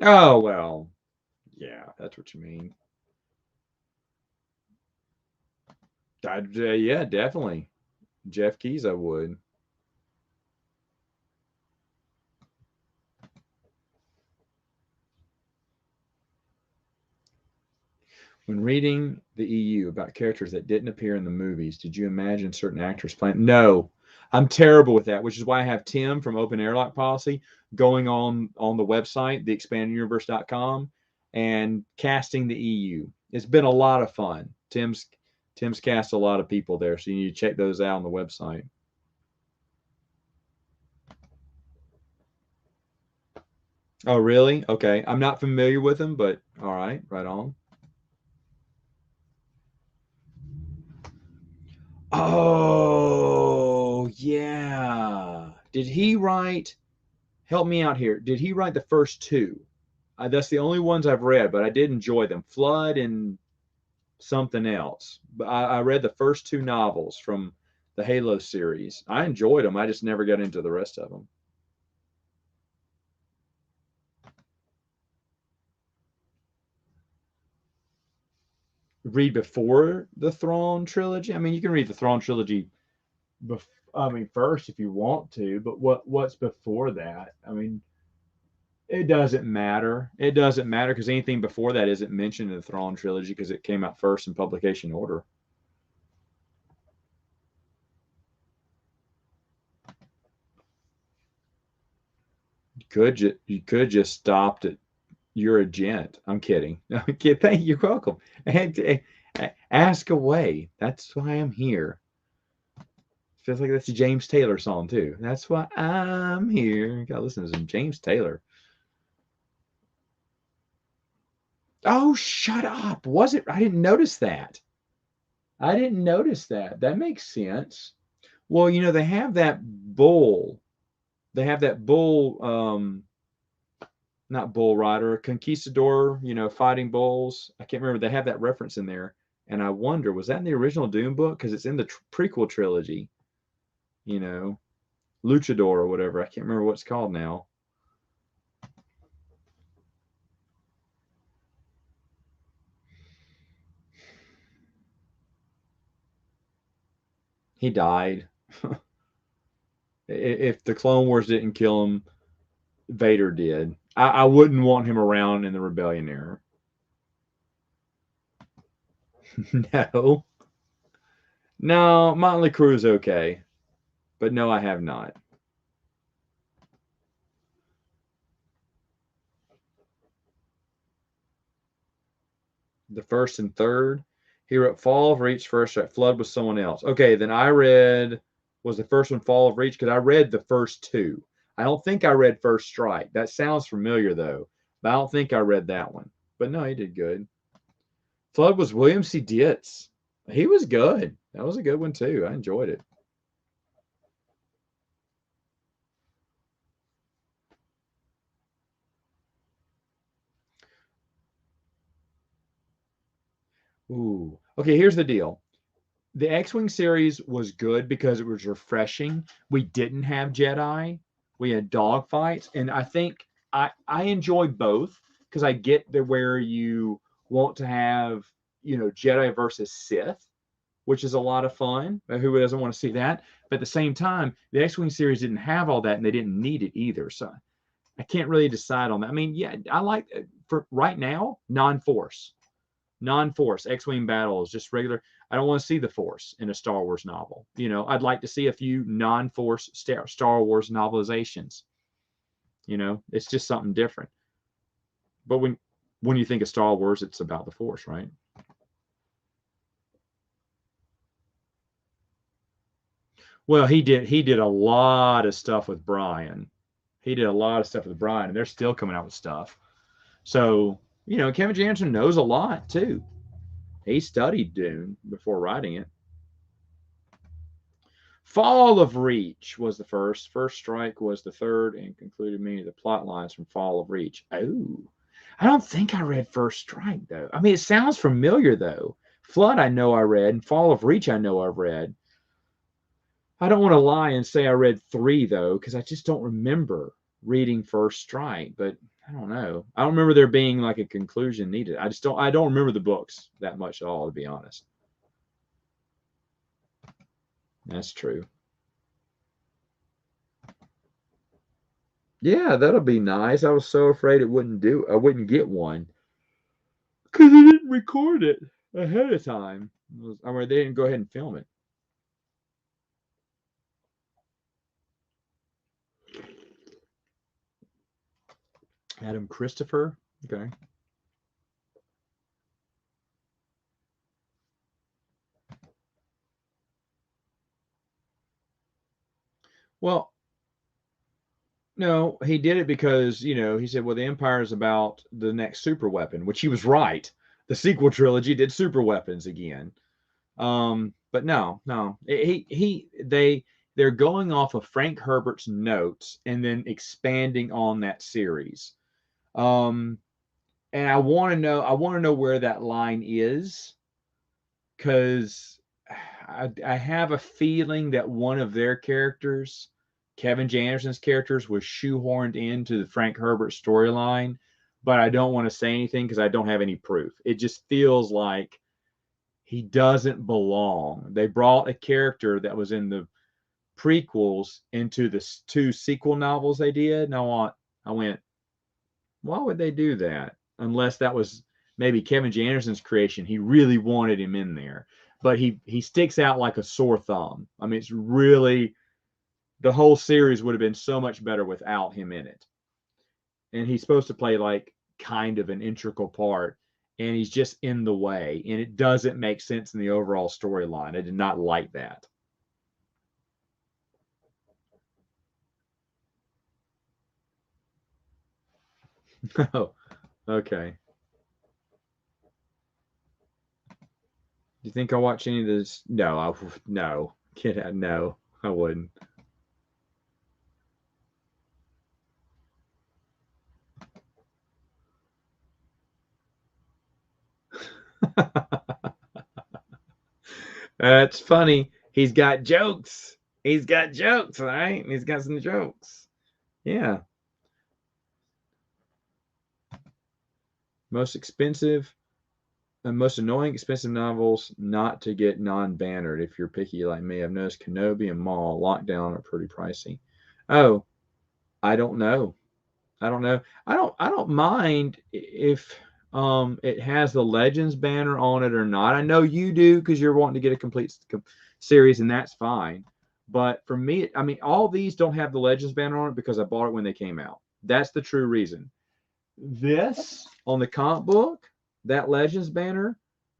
Oh well, yeah, that's what you mean. Yeah, definitely. Jeff Keys, I would. When reading the EU about characters that didn't appear in the movies, did you imagine certain actors playing? No, I'm terrible with that, which is why I have Tim from Open Airlock Policy going on the website, theexpandeduniverse.com, and casting the EU. It's been a lot of fun. Tim's cast a lot of people there, so you need to check those out on the website. Oh, really? Okay. I'm not familiar with them, but all right, right on. Oh, yeah. Did he write? Help me out here. Did he write the first two? That's the only ones I've read, but I did enjoy them. Flood and something else. But I read the first two novels from the Halo series. I enjoyed them. I just never got into the rest of them. Read before the Thrawn trilogy. I mean, you can read the Thrawn trilogy. I mean, first if you want to, but what's before that? I mean, it doesn't matter. It doesn't matter because anything before that isn't mentioned in the Thrawn trilogy because it came out first in publication order. You could just stopped at you're a gent. I'm kidding. Okay, thank you. You're welcome. And ask away. That's why I'm here. Feels like that's a James Taylor song too. That's why I'm here. Gotta listen to some James Taylor. Oh, shut up. Was it? I didn't notice that. I didn't notice that. That makes sense. Well, they have that bull. They have that bull, not bull rider, conquistador, fighting bulls. I can't remember. They have that reference in there. And I wonder, was that in the original Doom book? Because it's in the prequel trilogy, you know, Luchador or whatever. I can't remember what it's called now. He died. If the Clone Wars didn't kill him, Vader did. I wouldn't want him around in the Rebellion era. No. No, Motley Crue's okay. But no, I have not. The first and third. He wrote Fall of Reach first, right? Flood was someone else. Okay, then I read, was the first one Fall of Reach? Because I read the first two. I don't think I read First Strike. That sounds familiar though, but I don't think I read that one. But no, he did good. Flood was William C. Dietz. He was good. That was a good one too. I enjoyed it. Ooh. Okay, here's the deal. The X-Wing series was good because it was refreshing. We didn't have Jedi. We had dogfights, and I think I enjoy both because I get the where you want to have, Jedi versus Sith, which is a lot of fun. Who doesn't want to see that? But at the same time, the X-Wing series didn't have all that, and they didn't need it either. So I can't really decide on that. I mean, yeah, I like for right now non-force X-Wing battles, just regular. I don't want to see the Force in a Star Wars novel. I'd like to see a few non-force Star Wars novelizations. It's just something different. But when you think of Star Wars, it's about the Force, right? Well, he did a lot of stuff with Brian. He did a lot of stuff with Brian, and they're still coming out with stuff. So, Kevin Jansen knows a lot too. He studied Dune before writing it. Fall of Reach was the first. First Strike was the third, and concluded many of the plot lines from Fall of Reach. Oh, I don't think I read First Strike though. I mean, it sounds familiar though. Flood, I know I read, and Fall of Reach, I know I've read. I don't want to lie and say I read 3 though, because I just don't remember reading First Strike. But I don't know. I don't remember there being like a conclusion needed. I don't remember the books that much at all, to be honest. That's true. Yeah, that'll be nice. I was so afraid I wouldn't get one because they didn't record it ahead of time. I mean, they didn't go ahead and film it. Adam Christopher. Okay. Well, no, he did it because, he said, well, the Empire is about the next super weapon, which he was right. The sequel trilogy did super weapons again. But no, they're going off of Frank Herbert's notes and then expanding on that series. And I want to know where that line is, because I have a feeling that one of their characters, Kevin J. Anderson's characters, was shoehorned into the Frank Herbert storyline, but I don't want to say anything because I don't have any proof. It just feels like he doesn't belong. They brought a character that was in the prequels into the 2 sequel novels they did. And I went, why would they do that? Unless that was maybe Kevin J. Anderson's creation. He really wanted him in there. But he sticks out like a sore thumb. I mean, it's really, the whole series would have been so much better without him in it. And he's supposed to play like kind of an integral part, and he's just in the way, and it doesn't make sense in the overall storyline. I did not like that. Oh, okay. Do you think I'll watch any of this? No, no. Get out. No, I wouldn't. That's funny. He's got jokes. He's got jokes, right? He's got some jokes. Yeah. Most expensive and most annoying expensive novels not to get non-bannered if you're picky like me. I've noticed Kenobi and Maul Lockdown are pretty pricey. Oh, I don't know. I don't know. I don't mind if it has the Legends banner on it or not. I know you do because you're wanting to get a complete series, and that's fine. But for me, I mean, all these don't have the Legends banner on it because I bought it when they came out. That's the true reason. This on the comp book, that Legends banner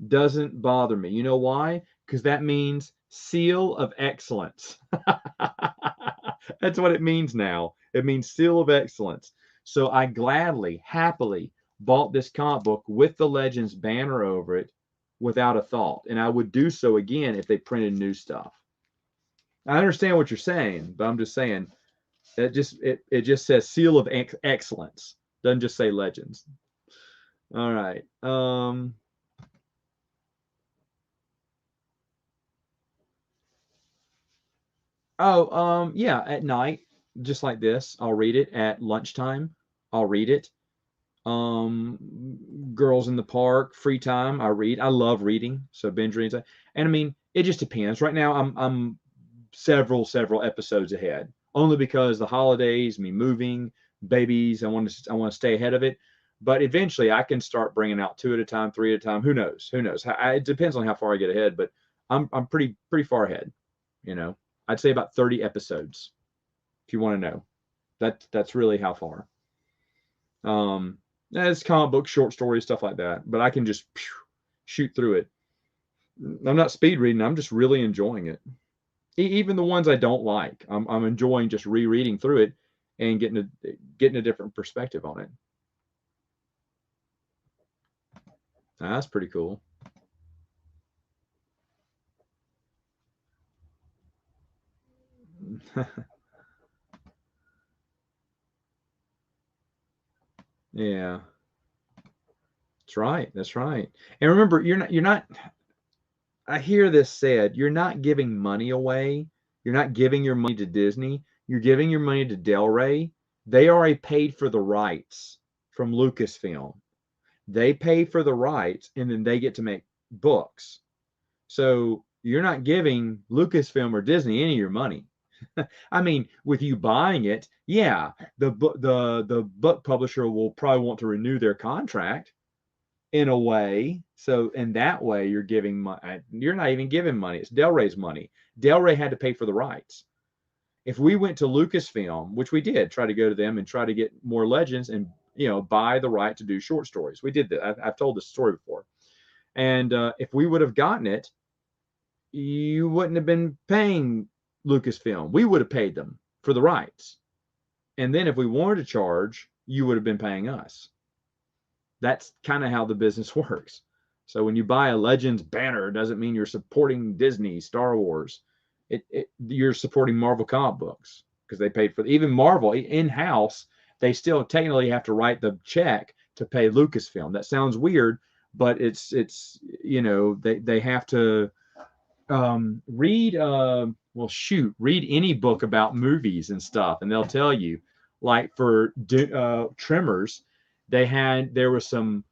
doesn't bother me. You know why? Because that means seal of excellence. That's what it means now. It means seal of excellence. So I gladly, happily bought this comic book with the Legends banner over it without a thought. And I would do so again if they printed new stuff. I understand what you're saying, but I'm just saying it just says seal of excellence. Doesn't just say Legends. All right. Yeah, at night, just like this, I'll read it at lunchtime. I'll read it. Girls in the park, free time, I read. I love reading, so binge reading. And I mean, it just depends. Right now, I'm several episodes ahead, only because the holidays, me moving, babies. I want to stay ahead of it. But eventually, I can start bringing out two at a time, three at a time. Who knows? Who knows? It depends on how far I get ahead. But I'm pretty far ahead. You know, I'd say about 30 episodes. If you want to know, that's really how far. It's comic book, short stories, stuff like that. But I can just shoot through it. I'm not speed reading. I'm just really enjoying it. Even the ones I don't like, I'm enjoying just rereading through it and getting a different perspective on it. That's pretty cool. Yeah, that's right. That's right. And remember, you're not. I hear this said. You're not giving money away. You're not giving your money to Disney. You're giving your money to Del Rey. They already paid for the rights from Lucasfilm. They pay for the rights, and then they get to make books. So you're not giving Lucasfilm or Disney any of your money. I mean, with you buying it, yeah, the book publisher will probably want to renew their contract in a way. So in that way, you're giving money. You're not even giving money. It's Del Rey's money. Del Rey had to pay for the rights. If we went to Lucasfilm, which we did, try to go to them and try to get more legends and buy the right to do short stories. We did that. I've told this story before. And if we would have gotten it, you wouldn't have been paying Lucasfilm. We would have paid them for the rights. And then if we wanted to charge, you would have been paying us. That's kind of how the business works. So when you buy a Legends banner, it doesn't mean you're supporting Disney, Star Wars. You're supporting Marvel comic books because they paid for even Marvel in-house. They still technically have to write the check to pay Lucasfilm. That sounds weird, but it's they have to read read any book about movies and stuff, and they'll tell you, like for Tremors, there was some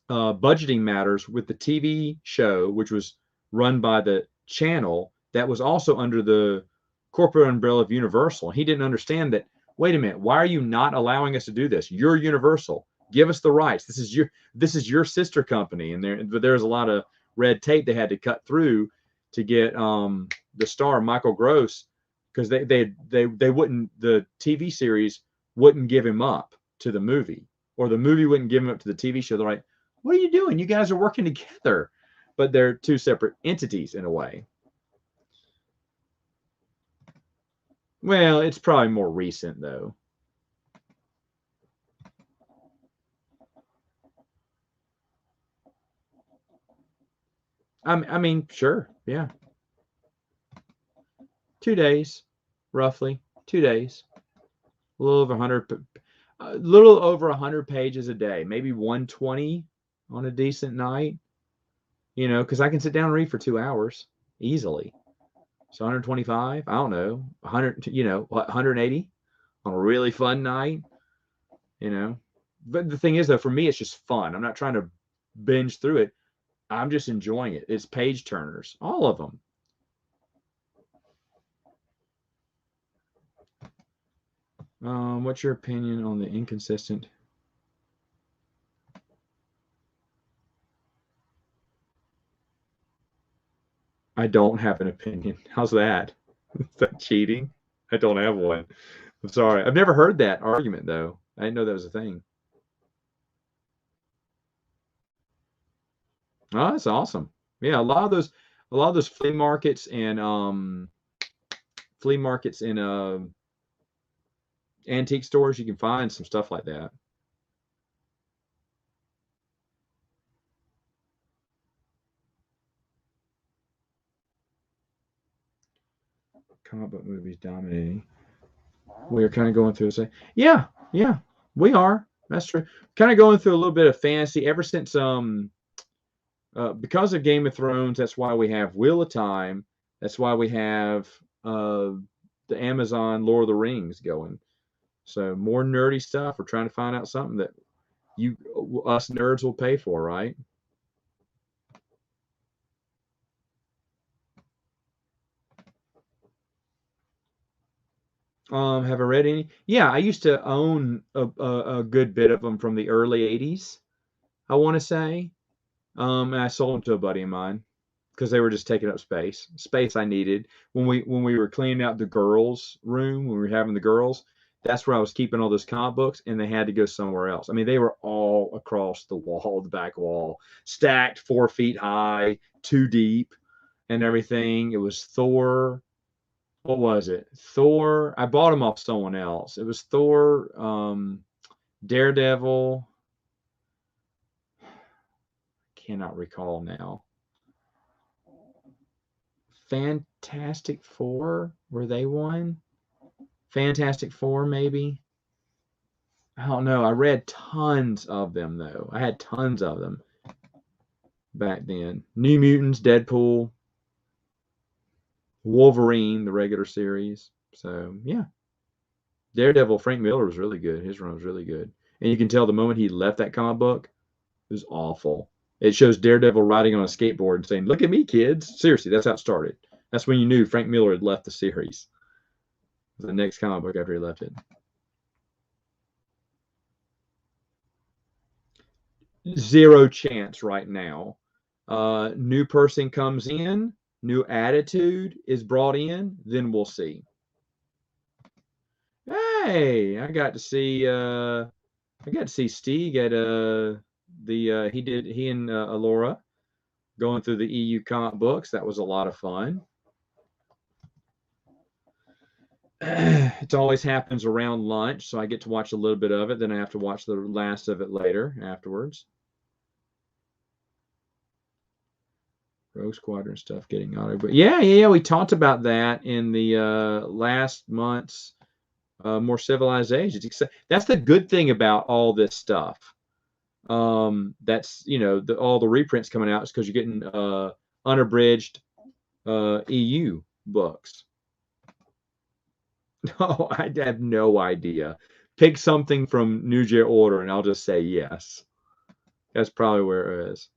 budgeting matters with the TV show, which was run by the channel that was also under the corporate umbrella of Universal. He didn't understand that. Wait a minute, why are you not allowing us to do this? You're Universal. Give us the rights. This is your sister company, but there's a lot of red tape they had to cut through to get the star Michael Gross, because they wouldn't, the TV series wouldn't give him up to the movie, or the movie wouldn't give him up to the TV show. They're like, what are you doing? You guys are working together, but they're two separate entities in a way. Well, it's probably more recent though. I mean, sure, yeah. 2 days, roughly 2 days. A little over 100, a little over 100 pages a day, maybe 120 on a decent night. Because I can sit down and read for 2 hours easily. So 125, I don't know, 100, 180 on a really fun night. But the thing is, though, for me, it's just fun. I'm not trying to binge through it. I'm just enjoying it. It's page turners, all of them. What's your opinion on the inconsistent? I don't have an opinion. How's that? Is that cheating? I don't have one. I'm sorry. I've never heard that argument though. I didn't know that was a thing. Oh, that's awesome. Yeah, a lot of those flea markets and antique stores, you can find some stuff like that. Comic book movies dominating. We are kind of going through yeah, yeah, we are. That's true. Kind of going through a little bit of fantasy ever since because of Game of Thrones. That's why we have Wheel of Time. That's why we have the Amazon Lord of the Rings going. So more nerdy stuff. We're trying to find out something that us nerds will pay for, right? Have I read any? Yeah, I used to own a good bit of them from the early 80s, I want to say. And I sold them to a buddy of mine because they were just taking up space I needed. When we were cleaning out the girls' room, when we were having the girls, that's where I was keeping all those comic books, and they had to go somewhere else. I mean, they were all across the wall, the back wall, stacked 4 feet high, too deep, and everything. It was Thor. What was it? Thor. I bought them off someone else. It was Thor, Daredevil. Cannot recall now. Fantastic Four, were they one? Fantastic Four, maybe. I don't know. I read tons of them though. I had tons of them back then. New Mutants, Deadpool, Wolverine, the regular series. So yeah, Daredevil. Frank Miller was really good. His run was really good, and you can tell the moment he left that comic book, it was awful. It shows Daredevil riding on a skateboard and saying, "Look at me, kids." Seriously, that's how it started. That's when you knew Frank Miller had left the series. The next comic book after he left it. Zero chance right now. New person comes in, new attitude is brought in, then we'll see. Hey, I got to see Steve at he and Alora going through the EU comic books. That was a lot of fun. It always happens around lunch, so I get to watch a little bit of it, then I have to watch the last of it later afterwards. Rogue Squadron stuff getting on it. But yeah, we talked about that in the last month's More Civilized Age. That's the good thing about all this stuff. That's all the reprints coming out is because you're getting unabridged EU books. No, I have no idea. Pick something from New Year Order, and I'll just say yes. That's probably where it is.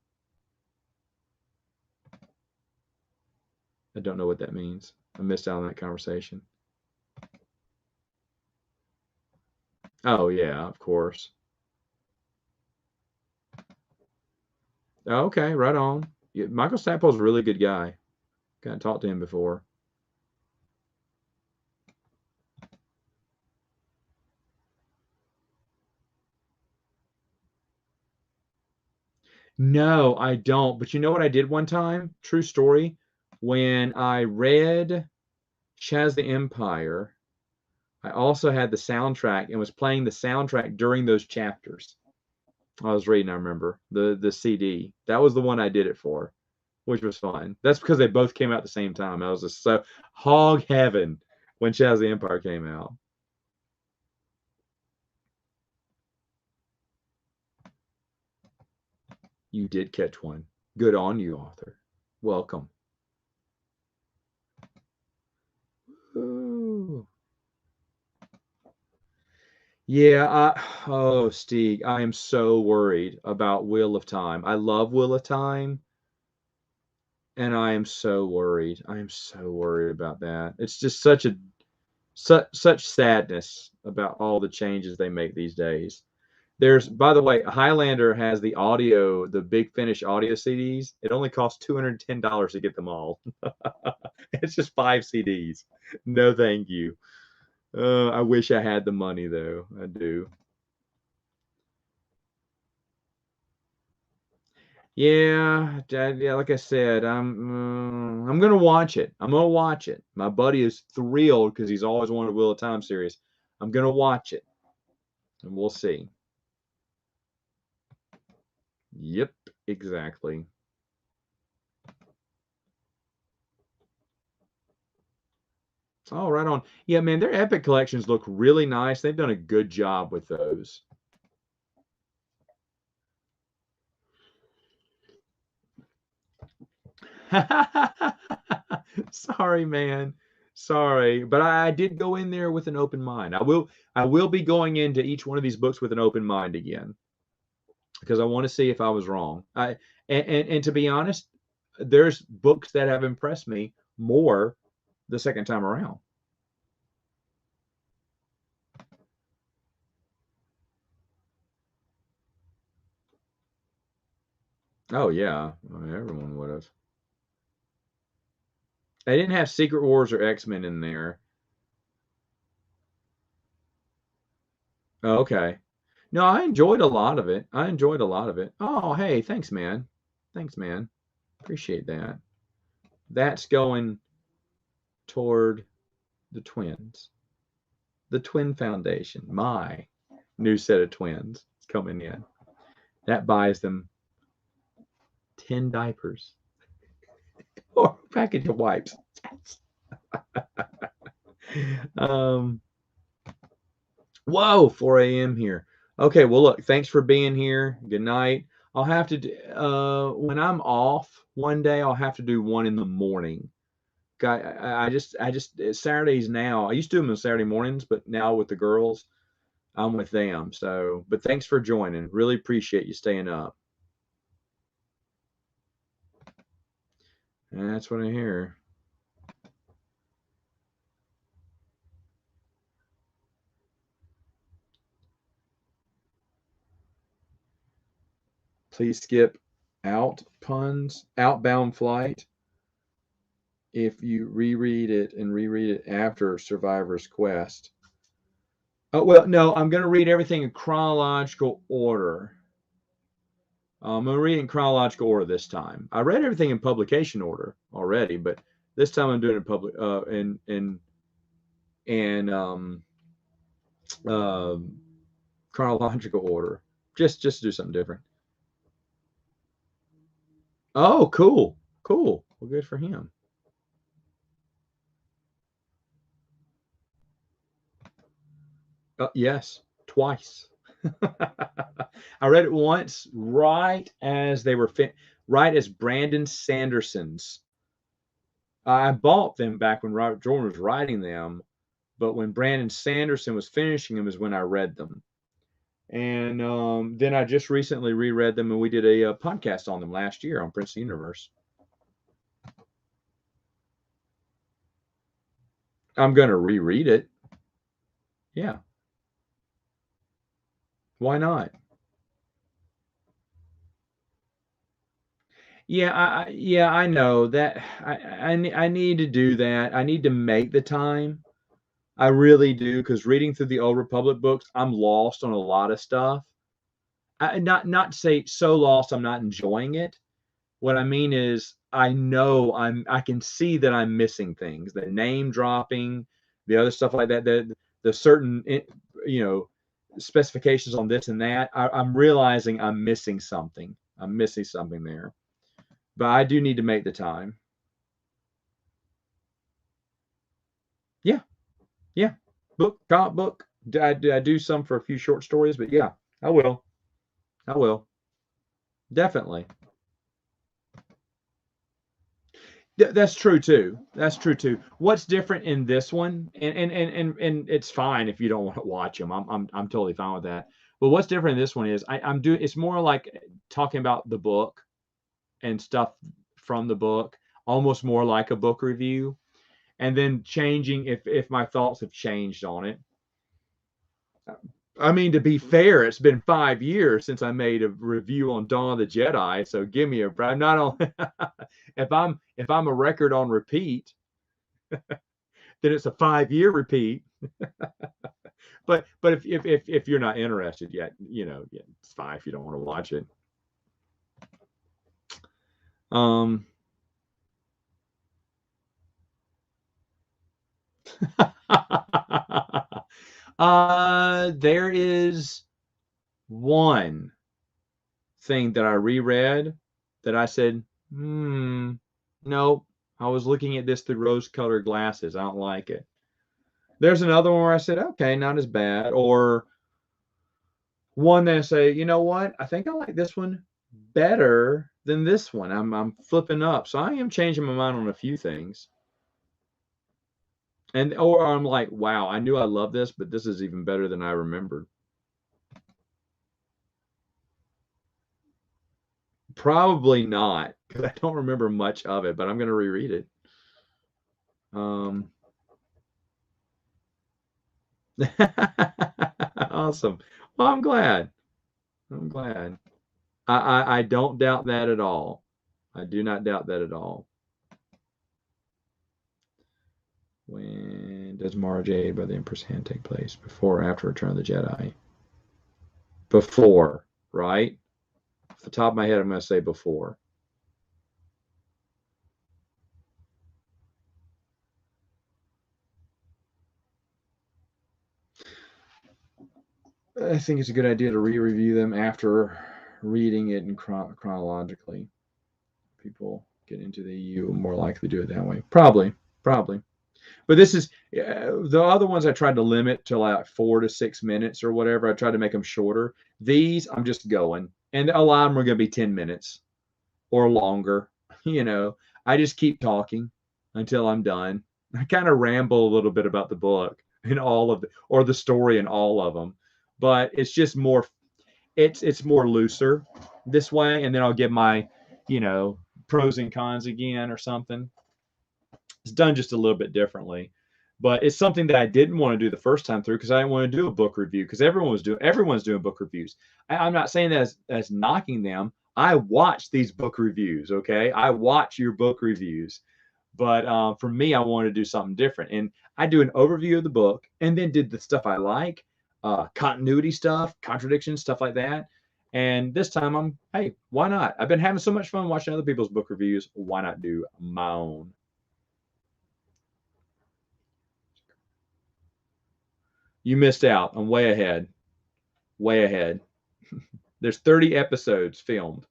I don't know what that means. I missed out on that conversation. Oh yeah, of course. Oh, okay, right on. Yeah, Michael Stapple's a really good guy. Kind of talked to him before. No, I don't. But you know what I did one time? True story. When I read Shaz the Empire, I also had the soundtrack and was playing the soundtrack during those chapters. I was reading, I remember. The CD. That was the one I did it for, which was fun. That's because they both came out at the same time. I was just so hog heaven when Shaz the Empire came out. You did catch one. Good on you, author. Welcome. Ooh. Yeah, oh, Steve, I am so worried about Wheel of Time. I love Wheel of Time, and I am so worried. I am so worried about that. It's just such sadness about all the changes they make these days. By the way, Highlander has the Big Finish audio CDs. It only costs $210 to get them all. It's just 5 CDs. No, thank you. I wish I had the money though. I do. Yeah, yeah. Like I said, I'm gonna watch it. I'm gonna watch it. My buddy is thrilled because he's always wanted a Wheel of Time series. I'm gonna watch it, and we'll see. Yep, exactly. Oh, right on. Yeah, man, their Epic collections look really nice. They've done a good job with those. Sorry, man. Sorry, but I did go in there with an open mind. I will be going into each one of these books with an open mind again because I want to see if I was wrong. And to be honest, there's books that have impressed me more the second time around. Oh yeah, I mean, everyone would have. They didn't have Secret Wars or X-Men in there. Oh, okay. No, I enjoyed a lot of it. I enjoyed a lot of it. Oh, hey, thanks, man. Thanks, man. Appreciate that. That's going toward the twins. The Twin Foundation. My new set of twins is coming in. That buys them 10 diapers or a package of wipes. um, whoa, 4 a.m. here. Okay, well, look, thanks for being here. Good night. I'll have to do, when I'm off one day, I'll have to do one in the morning. I just Saturdays now. I used to do them on Saturday mornings, but now with the girls, I'm with them. So, but thanks for joining. Really appreciate you staying up. That's what I hear. Please skip out puns, outbound flight if you reread it and reread it after Survivor's Quest. Oh, well, no, I'm going to read everything in chronological order. I'm going to read in chronological order this time. I read everything in publication order already, but this time I'm doing it public in uh, chronological order, just to do something different. Oh, cool, cool. Well, good for him. Yes, twice. I read it once, right as they were right as Brandon Sanderson's. I bought them back when Robert Jordan was writing them, but when Brandon Sanderson was finishing them is when I read them. And then I just recently reread them, and we did a podcast on them last year on Prince of the Universe. I'm going to reread it. Yeah. Why not? Yeah, yeah, I know that I need to do that. I need to make the time. I really do, because reading through the Old Republic books, I'm lost on a lot of stuff. Not to say so lost I'm not enjoying it. What I mean is I can see that I'm missing things, the name dropping, the other stuff like that, the certain you know specifications on this and that. I'm realizing I'm missing something. I'm missing something there. But I do need to make the time. Yeah, yeah. Book, comic book. I do some for a few short stories, but yeah, I will. I will. Definitely. That's true too. That's true too. What's different in this one, and it's fine if you don't want to watch them. I'm totally fine with that. But what's different in this one is I'm doing. It's more like talking about the book and stuff from the book, almost more like a book review, and then changing if my thoughts have changed on it. I mean, to be fair, it's been 5 years since I made a review on Dawn of the Jedi, so give me a break. I'm not on. If I'm a record on repeat, then it's a 5 year repeat. But if you're not interested yet, yeah, it's fine if you don't want to watch it. Um, there is one thing that I reread that I said, nope. I was looking at this through rose-colored glasses. I don't like it. There's another one where I said, okay, not as bad. Or one that I say, you know what? I think I like this one better than this one. I'm flipping up. So I am changing my mind on a few things. or I'm like, wow, I knew I loved this, but this is even better than I remembered. Probably not, because I don't remember much of it, but I'm going to reread it. Um, awesome. Well, I'm glad. I'm glad. I don't doubt that at all. I do not doubt that at all. When does Mara Jade by the Empress Hand take place? Before or after Return of the Jedi? Before, right? Off the top of my head, I'm going to say before. I think it's a good idea to re-review them after reading it in chronologically. People get into the EU more likely to do it that way. Probably, probably. But this is the other ones I tried to limit to like 4 to 6 minutes or whatever. I tried to make them shorter. These I'm just going, and a lot of them are going to be 10 minutes or longer. You know, I just keep talking until I'm done. I kind of ramble a little bit about the book in all of the, or the story in all of them, but it's just more. It's more looser this way, and then I'll give my, you know, pros and cons again or something. It's done just a little bit differently, but it's something that I didn't want to do the first time through because I didn't want to do a book review because everyone's doing book reviews. I'm not saying that as knocking them. I watch these book reviews. Okay, I watch your book reviews, but for me, I wanted to do something different, and I do an overview of the book and then did the stuff I like, continuity stuff, contradictions, stuff like that. And this time, hey, why not? I've been having so much fun watching other people's book reviews. Why not do my own? You missed out. I'm way ahead. Way ahead. There's 30 episodes filmed.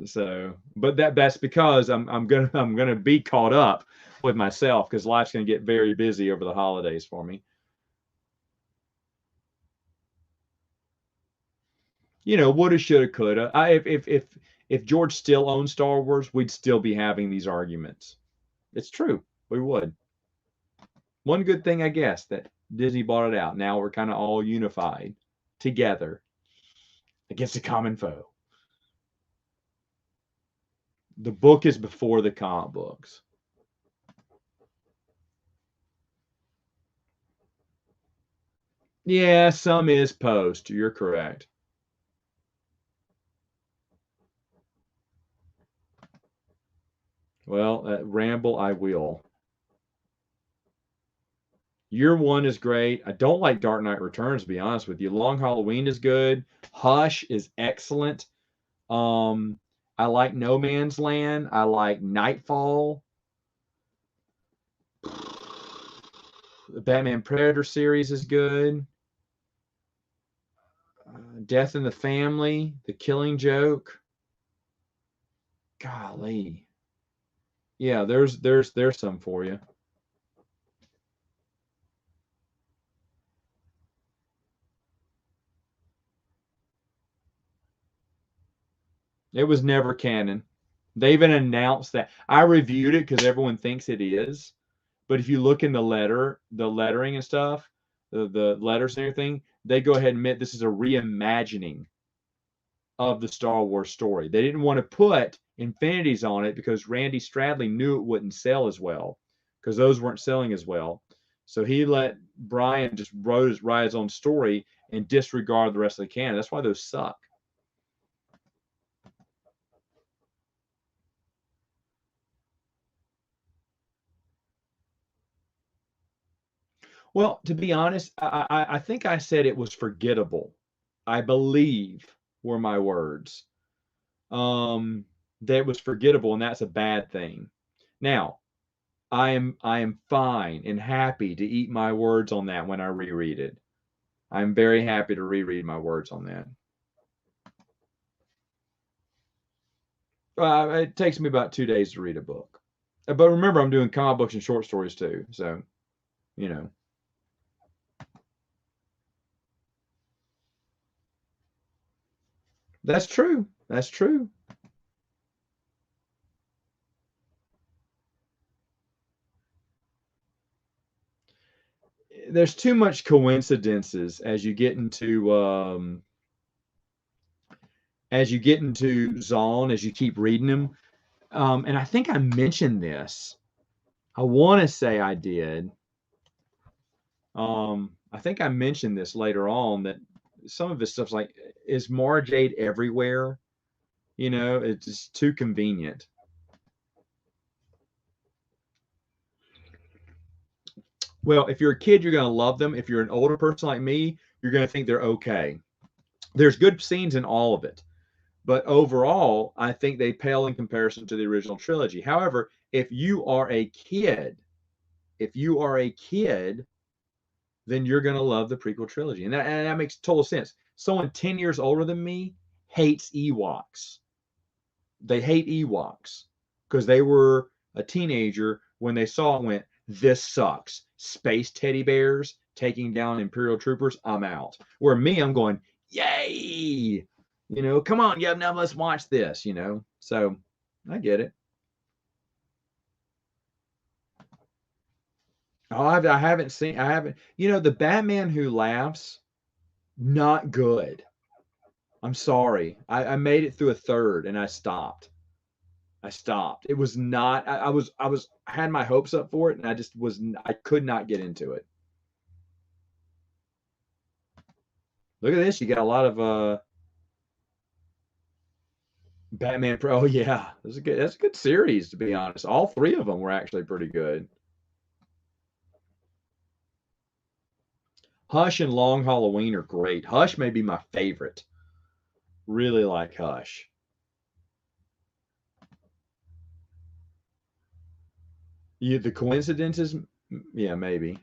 So, but that's because I'm gonna be caught up with myself because life's gonna get very busy over the holidays for me. You know, woulda, shoulda, coulda. If George still owned Star Wars, we'd still be having these arguments. It's true. We would. One good thing, I guess, that Disney bought it out. Now we're kind of all unified together against a common foe. The book is before the comic books. Yeah, some is post. You're correct. Well, ramble I will. Year one is great. I don't like Dark Knight Returns, to be honest with you. Long Halloween is good. Hush is excellent. Um, I like No Man's Land. I like Nightfall. The Batman Predator series is good. Death in the Family, The Killing Joke. Golly, yeah, there's some for you. It was never canon. They even announced that. I reviewed it because everyone thinks it is. But if you look in the lettering and stuff, the letters and everything, they go ahead and admit this is a reimagining of the Star Wars story. They didn't want to put infinities on it because Randy Stradley knew it wouldn't sell as well because those weren't selling as well. So he let Brian just write his own story and disregard the rest of the canon. That's why those suck. Well, to be honest, I think I said it was forgettable. I believe were my words. That was forgettable, and that's a bad thing. Now, I am fine and happy to eat my words on that when I reread it. I'm very happy to reread my words on that. It takes me about 2 days to read a book, but remember, I'm doing comic books and short stories too, so you know that's true. That's true. there's too much coincidences as you get into Zone, as you keep reading them. And I think I mentioned this. I want to say I did. I think I mentioned this later on that some of this stuff's like, is Mara Jade everywhere? You know, it's just too convenient. Well, if you're a kid, you're going to love them. If you're an older person like me, you're going to think they're okay. There's good scenes in all of it. But overall, I think they pale in comparison to the original trilogy. However, if you are a kid, then you're going to love the prequel trilogy. And that makes total sense. Someone 10 years older than me hates Ewoks. They hate Ewoks because they were a teenager when they saw it and went, this sucks. Space teddy bears taking down Imperial troopers, I'm out. Where me, I'm going, yay! You know, come on, yeah, now let's watch this, you know. So I get it. Oh, I haven't seen, I haven't, you know, the Batman Who Laughs, not good. I'm sorry. I made it through a third and I stopped. I stopped. It was not, I had my hopes up for it and I could not get into it. Look at this. You got a lot of Batman Pro. Oh yeah, that's a good series to be honest. All three of them were actually pretty good. Hush and Long Halloween are great. Hush may be my favorite. Really like Hush. The coincidences, yeah, maybe.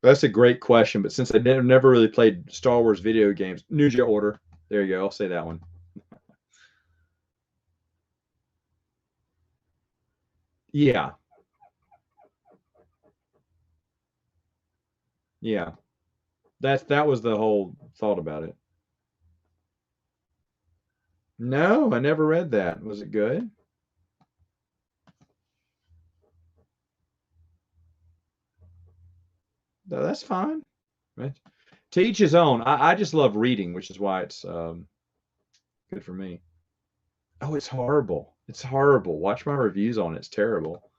That's a great question, but since I never really played Star Wars video games, Ninja Order. There you go. I'll say that one. Yeah, yeah. That was the whole thought about it. No, I never read that. Was it good? No, that's fine. Right. To each his own. I just love reading, which is why it's good for me. Oh, it's horrible. It's horrible. Watch my reviews on it. It's terrible.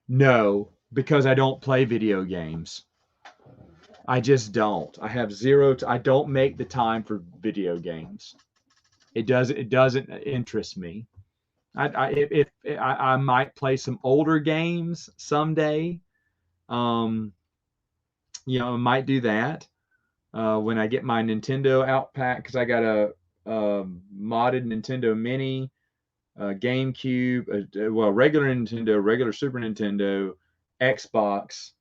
No, because I don't play video games. I just don't. I have zero. I don't make the time for video games. It doesn't interest me. If I might play some older games someday. Um, you know, I might do that when I get my Nintendo out pack because I got a modded Nintendo Mini, GameCube, well, regular Nintendo, regular Super Nintendo, Xbox.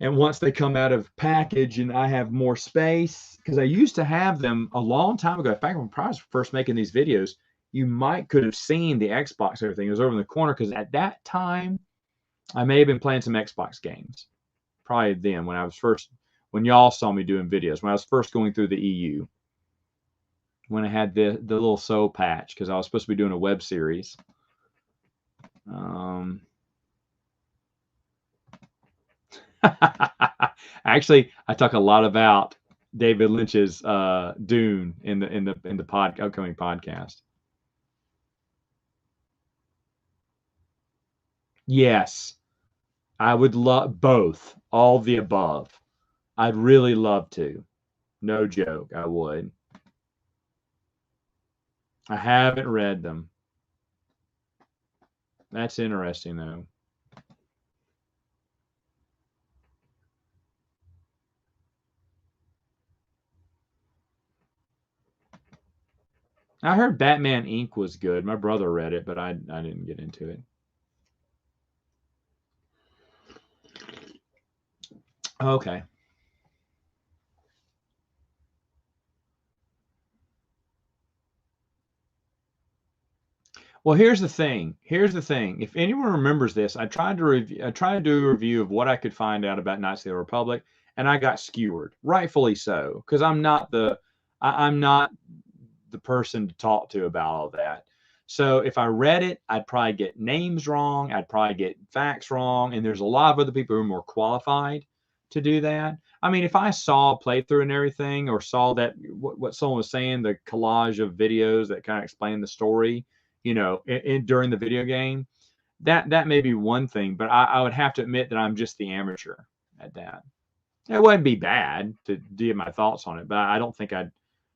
And once they come out of package and I have more space, because I used to have them a long time ago. In fact, when I was first making these videos, you might could have seen the Xbox, everything. It was over in the corner because at that time I may have been playing some Xbox games. Probably then when y'all saw me doing videos, when I was first going through the EU, when I had the little soul patch because I was supposed to be doing a web series. Um, Actually, I talk a lot about David Lynch's Dune in the upcoming podcast. Yes, I would love both, all the above. I'd really love to. No joke, I would. I haven't read them. That's interesting though. I heard Batman Inc. was good. My brother read it, but I didn't get into it. Okay. Well, here's the thing. Here's the thing. If anyone remembers this, I tried to do a review of what I could find out about Knights of the Republic, and I got skewered, rightfully so, because I'm not the person to talk to about all that. So if I read it, I'd probably get names wrong. I'd probably get facts wrong. And there's a lot of other people who are more qualified to do that. I mean, if I saw a playthrough and everything, or saw that what someone was saying, the collage of videos that kind of explain the story, during the video game, that may be one thing. But I would have to admit that I'm just the amateur at that. It wouldn't be bad to give my thoughts on it, but I don't think I'd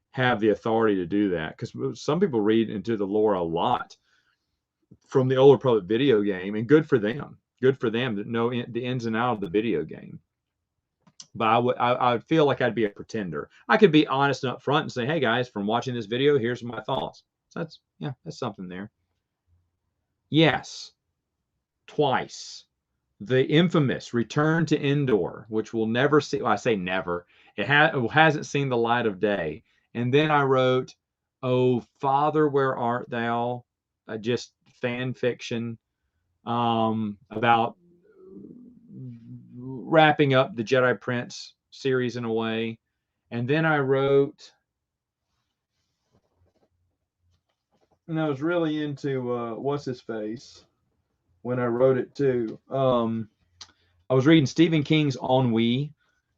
have the authority to do that, because some people read into the lore a lot from the older public video game, and good for them. Good for them to know the ins and outs of the video game. But I would feel like I'd be a pretender. I could be honest and upfront and say, "Hey guys, from watching this video, here's my thoughts." So that's something there. Yes, twice. The infamous Return to Endor, which we'll never see. Well, I say never. It hasn't seen the light of day. And then I wrote, "Oh Father, where art thou?" Just fan fiction about wrapping up the Jedi Prince series in a way. And then I wrote, and I was really into what's his face when I wrote it too. I was reading Stephen King's Ennui,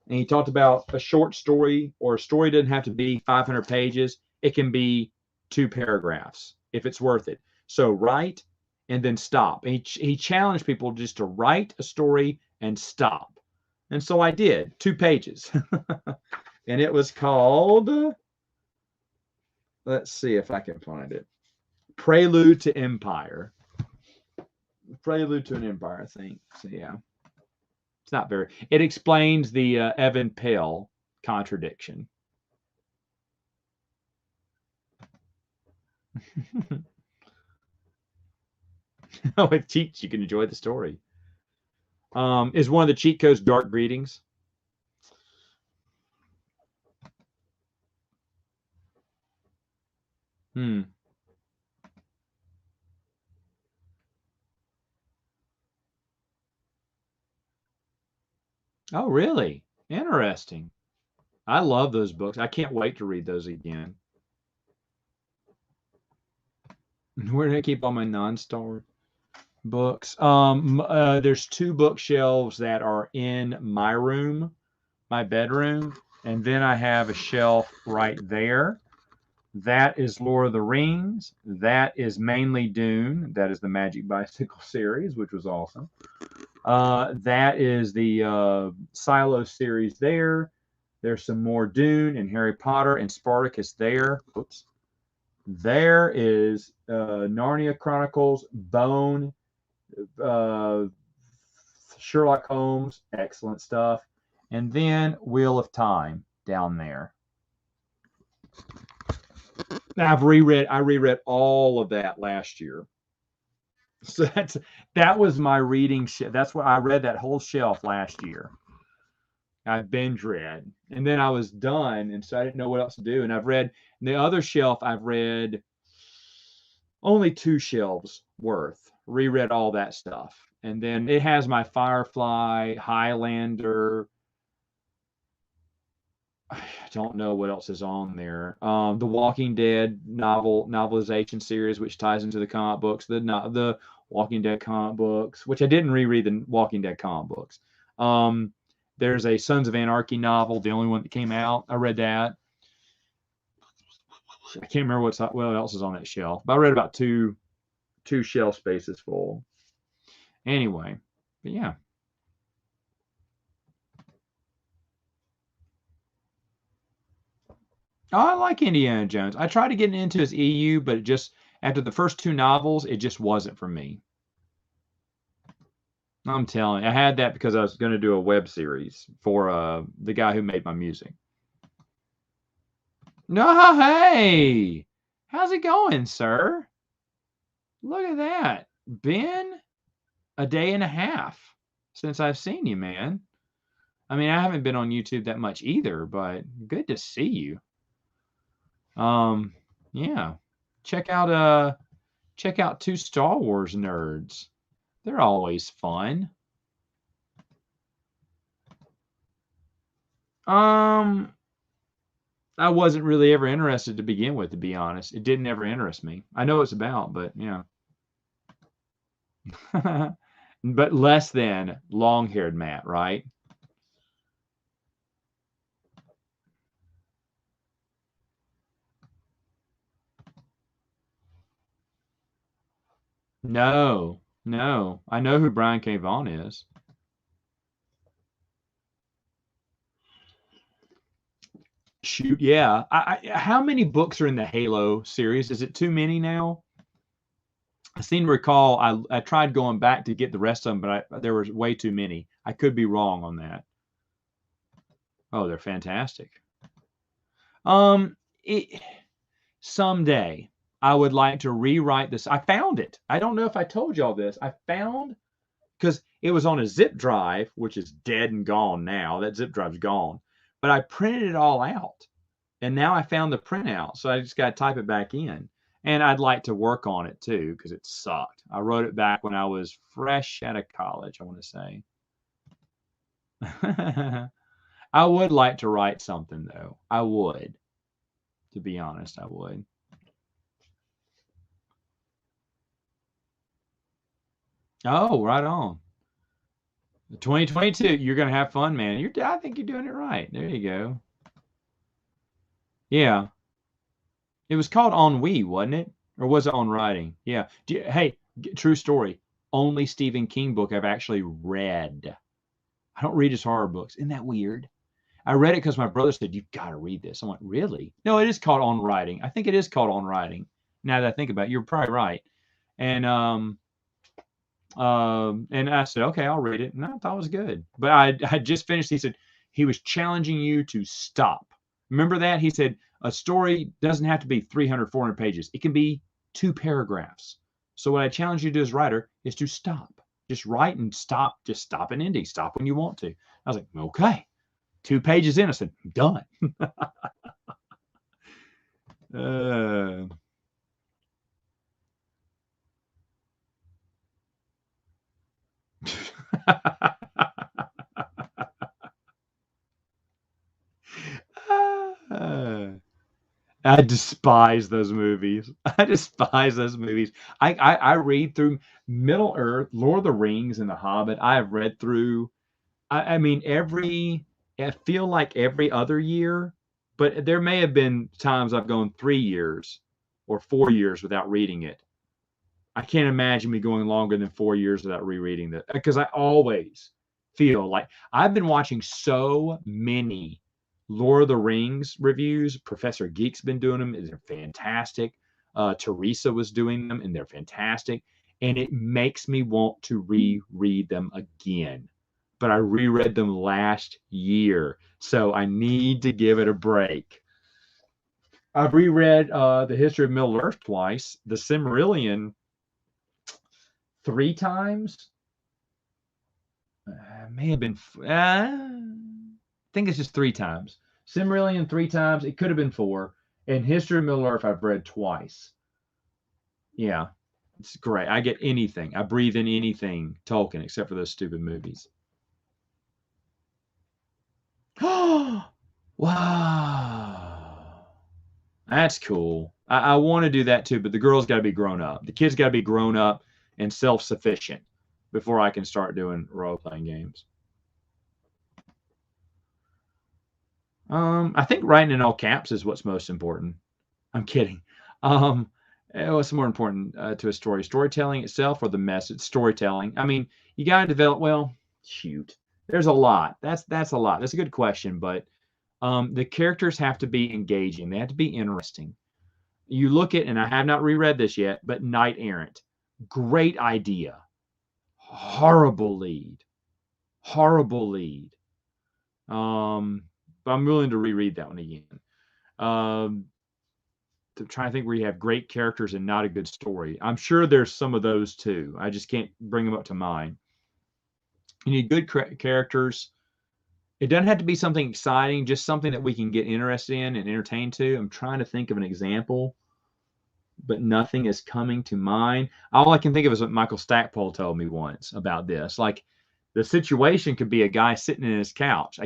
and he talked about a short story, or a story doesn't have to be 500 pages. It can be 2 paragraphs if it's worth it. So write and then stop. And he challenged people just to write a story and stop. And so I did, 2 pages. And it was called, let's see if I can find it, Prelude to Empire. Prelude to an Empire, I think. So yeah. It's not very. It explains the Evan Pell contradiction. With cheats, you can enjoy the story. Is one of the cheat codes Dark Greetings? Oh, really? Interesting. I love those books. I can't wait to read those again. Where do I keep all my non-star books? There's 2 bookshelves that are in my room, my bedroom, and then I have a shelf right there. That is Lord of the Rings. That is mainly Dune. That is the Magic Bicycle series, which was awesome. That is the Silo series there. There's some more Dune and Harry Potter and Spartacus there. Oops. There is Narnia Chronicles, Bone, Sherlock Holmes, excellent stuff. And then Wheel of Time down there. Now I reread all of that last year. So that was my reading. That's what I read, that whole shelf last year. I binge read, and then I was done, and so I didn't know what else to do. And I've read the other shelf. I've read only 2 shelves worth. Reread all that stuff, and then it has my Firefly, Highlander. I don't know what else is on there. The Walking Dead novelization series, which ties into the comic books. The Walking Dead comic books, which I didn't reread the Walking Dead comic books. There's a Sons of Anarchy novel, the only one that came out. I read that. I can't remember what else is on that shelf, but I read about two shelf spaces full. Anyway, but yeah. Oh, I like Indiana Jones. I tried to get into his EU, but just after the first 2 novels, it just wasn't for me. I'm telling you, I had that because I was going to do a web series for the guy who made my music. No, hey, how's it going, sir? Look at that. Been a day and a half since I've seen you, man. I mean, I haven't been on YouTube that much either, but good to see you. Yeah. Check out 2 Star Wars nerds. They're always fun. Um, I wasn't really ever interested to begin with, to be honest. It didn't ever interest me. I know what it's about, but yeah. But less than long-haired Matt, right? No, no. I know who Brian K. Vaughan is. Shoot, yeah. How many books are in the Halo series? Is it too many now? I seem to recall I tried going back to get the rest of them, but there was way too many. I could be wrong on that. Oh, they're fantastic. Um, it, someday I would like to rewrite this. I found it. I don't know if I told y'all this. I found because it was on a zip drive, which is dead and gone now. That zip drive's gone. But I printed it all out. And now I found the printout. So I just got to type it back in. And I'd like to work on it too, because it sucked. I wrote it back when I was fresh out of college, I want to say. I would like to write something though. I would. To be honest, I would. Oh, right on. 2022, you're gonna have fun, man. I think you're doing it right. There you go. Yeah. It was called Ennui, wasn't it? Or was it On Writing? Yeah. Hey, true story. Only Stephen King book I've actually read. I don't read his horror books. Isn't that weird? I read it because my brother said, "You've got to read this." I'm like, really? No, it is called On Writing. I think it is called On Writing. Now that I think about it, you're probably right. And and I said, okay, I'll read it. And I thought it was good. But I just finished. He said he was challenging you to stop. Remember that? He said a story doesn't have to be 300, 400 pages. It can be 2 paragraphs. So what I challenge you to do as a writer is to stop. Just write and stop. Just stop an ending. Stop when you want to. I was like, okay. 2 pages in, I said, I'm done. uh, I despise those movies. I despise those movies. I read through Middle Earth, Lord of the Rings, and The Hobbit. I have read through. I mean, I feel like every other year, but there may have been times I've gone 3 years or 4 years without reading it. I can't imagine me going longer than 4 years without rereading that because I always feel like I've been watching so many Lord of the Rings reviews. Professor Geek's been doing them, and they're fantastic. Teresa was doing them, and they're fantastic. And it makes me want to reread them again. But I reread them last year, so I need to give it a break. I've reread The History of Middle Earth twice, The Silmarillion 3 times. May have been, I think it's just 3 times. Silmarillion 3 times. It could have been 4. And History of Middle Earth I've read twice. Yeah, it's great. I get anything. I breathe in anything Tolkien except for those stupid movies. Wow. That's cool. I want to do that too, but the girl's got to be grown up. The kid's got to be grown up and self-sufficient before I can start doing role-playing games. I think writing in all caps is what's most important. I'm kidding. Um, what's more important to a story? Storytelling itself or the message? Storytelling. I mean, you got to develop. Well, shoot, there's a lot. That's a lot. That's a good question, but the characters have to be engaging. They have to be interesting. You look at, and I have not reread this yet, but Knight Errant, great idea, horrible lead, horrible lead. But I'm willing to reread that one again. Um, to try to think where you have great characters and not a good story. I'm sure there's some of those too. I just can't bring them up to mind. You need good characters. It doesn't have to be something exciting, just something that we can get interested in and entertained to. I'm trying to think of an example, but nothing is coming to mind. All I can think of is what Michael Stackpole told me once about this. Like, The situation could be a guy sitting in his couch.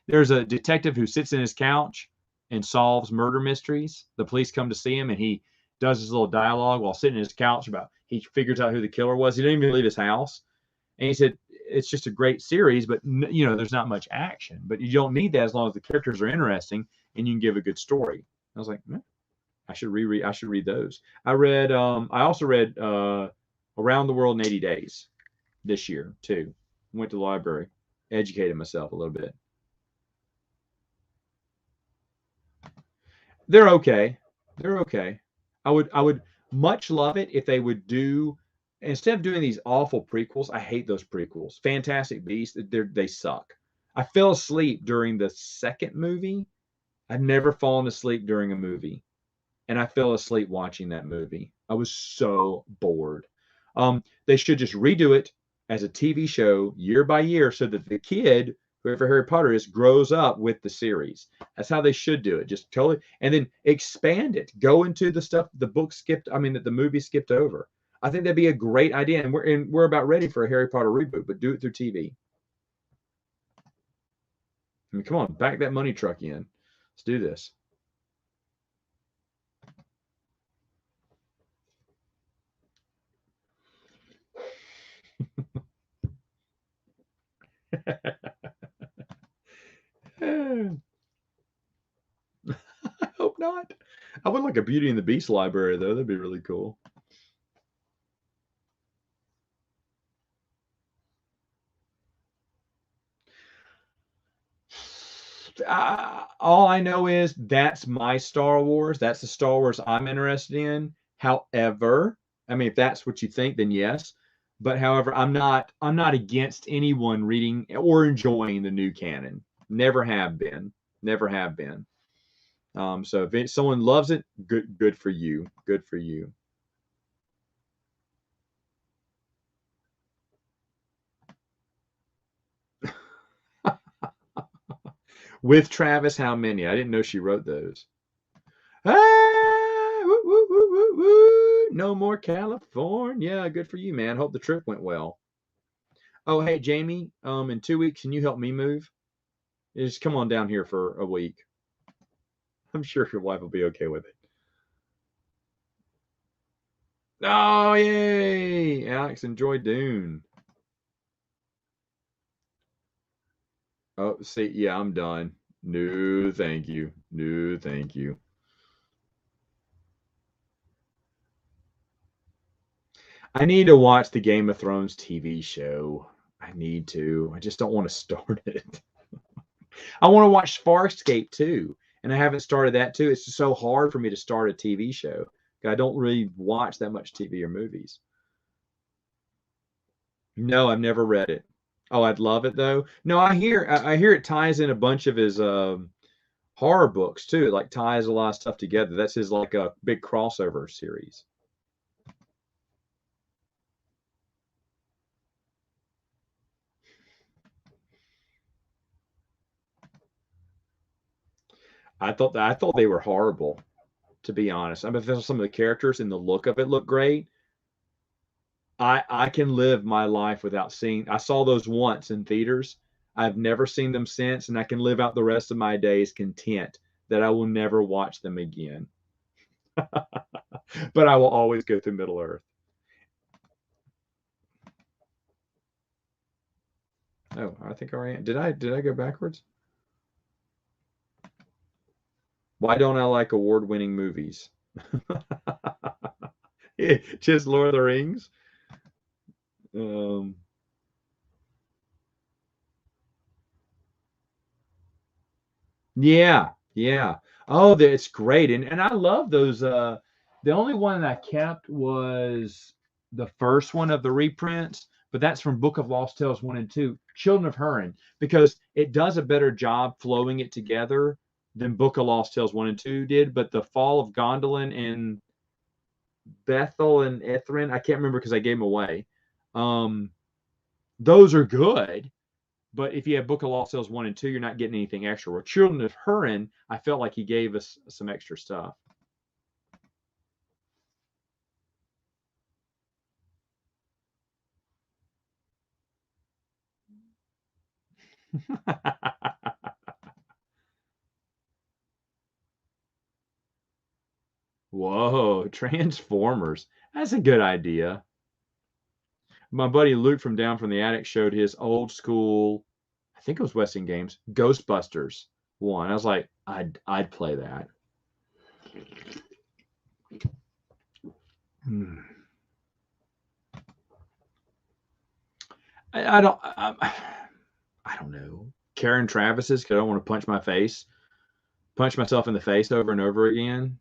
There's a detective who sits in his couch and solves murder mysteries. The police come to see him and he does his little dialogue while sitting in his couch about, he figures out who the killer was. He didn't even leave his house. And he said, it's just a great series, but there's not much action, but you don't need that as long as the characters are interesting and you can give a good story. I was like, I should read those. I also read Around the World in 80 Days this year too. Went to the library, educated myself a little bit. They're okay. They're okay. I would much love it if they would do, instead of doing these awful prequels. I hate those prequels. Fantastic Beasts, they suck. I fell asleep during the second movie. I've never fallen asleep during a movie, and I fell asleep watching that movie. I was so bored. They should just redo it as a TV show year by year so that the kid, whoever Harry Potter is, grows up with the series. That's how they should do it. Just totally, and then expand it. Go into the stuff the book skipped. I mean, that the movie skipped over. I think that'd be a great idea, and we're about ready for a Harry Potter reboot, but do it through TV. I mean, come on, back that money truck in. Let's do this. I hope not. I would like a Beauty and the Beast library, though. That'd be really cool. All I know is that's my Star Wars. That's the Star Wars I'm interested in. However, I mean, if that's what you think, then yes. But however, I'm not against anyone reading or enjoying the new canon. Never have been. Never have been. So if someone loves it, good for you. Good for you. With Travis, how many? I didn't know she wrote those. Ah, woo, woo, woo, woo, woo. No more California. Good for you, man. Hope the trip went well. Oh, hey, Jamie. In 2 weeks, can you help me move? Just come on down here for a week. I'm sure your wife will be okay with it. Oh, yay! Alex, enjoy Dune. Oh, see, yeah, I'm done. No, thank you. No, thank you. I need to watch the Game of Thrones TV show. I need to. I just don't want to start it. I want to watch Farscape too, and I haven't started that too. It's just so hard for me to start a TV show. I don't really watch that much TV or movies. No, I've never read it. Oh, I'd love it though. No, I hear it ties in a bunch of his horror books too. It like ties a lot of stuff together. That's his like a big crossover series. I thought they were horrible, to be honest. I mean, some of the characters and the look of it look great. I can live my life without seeing. I saw those once in theaters. I've never seen them since, and I can live out the rest of my days content that I will never watch them again. But I will always go through Middle Earth. Oh, I think I already did I go backwards? Why don't I like award-winning movies? Just Lord of the Rings. Um, yeah, yeah. Oh, it's great, and I love those. The only one that I kept was the first one of the reprints, but that's from Book of Lost Tales 1 and 2, Children of Hurin, because it does a better job flowing it together than Book of Lost Tales 1 and 2 did. But the Fall of Gondolin and Bethel and Ithrin, I can't remember because I gave them away. Um, those are good. But if you have Book of Lost Tales 1 and 2, you're not getting anything extra. Where Children of Hurin, I felt like he gave us some extra stuff. Whoa, Transformers. That's a good idea. My buddy Luke from down from the attic showed his old school, I think it was Westing Games, Ghostbusters one. I was like, I'd play that. Hmm. I don't I don't know. Karen Travis's because I don't want to punch myself in the face over and over again.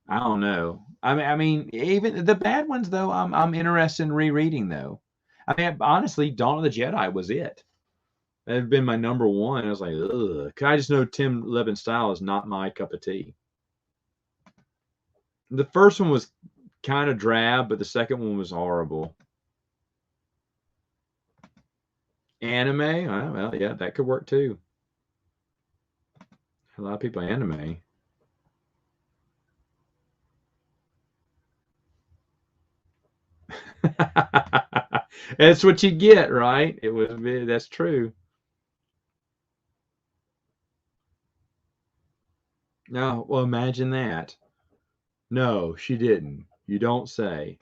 I don't know. I mean, even the bad ones though, I'm interested in rereading though. I mean, honestly, Dawn of the Jedi was it. That had been my number one. I was like, ugh. 'Cause I just know Tim Levin's style is not my cup of tea. The first one was kind of drab, but the second one was horrible. Anime, well, yeah, that could work too. A lot of people anime. That's what you get, right? It was that's true. No, well, imagine that. No, she didn't. You don't say.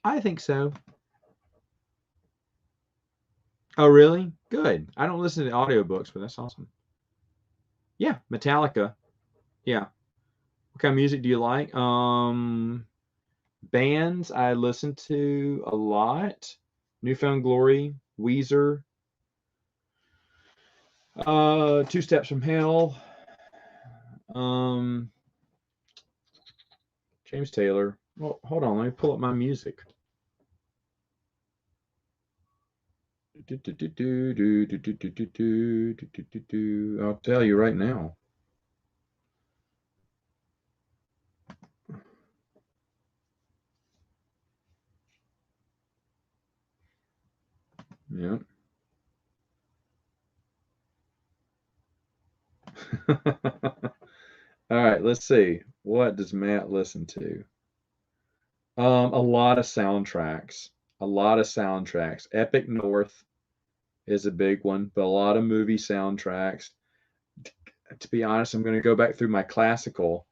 I think so. Oh, really? Good. I don't listen to audiobooks, but that's awesome. Yeah, Metallica. Yeah. What kind of music do you like? Bands I listen to a lot. Newfound Glory, Weezer, Two Steps from Hell, um, James Taylor. Well, hold on, let me pull up my music. I'll tell you right now. Yeah. All right, let's see. What does Matt listen to? A lot of soundtracks. A lot of soundtracks. Epic North is a big one, but a lot of movie soundtracks. To be honest, I'm going to go back through my classical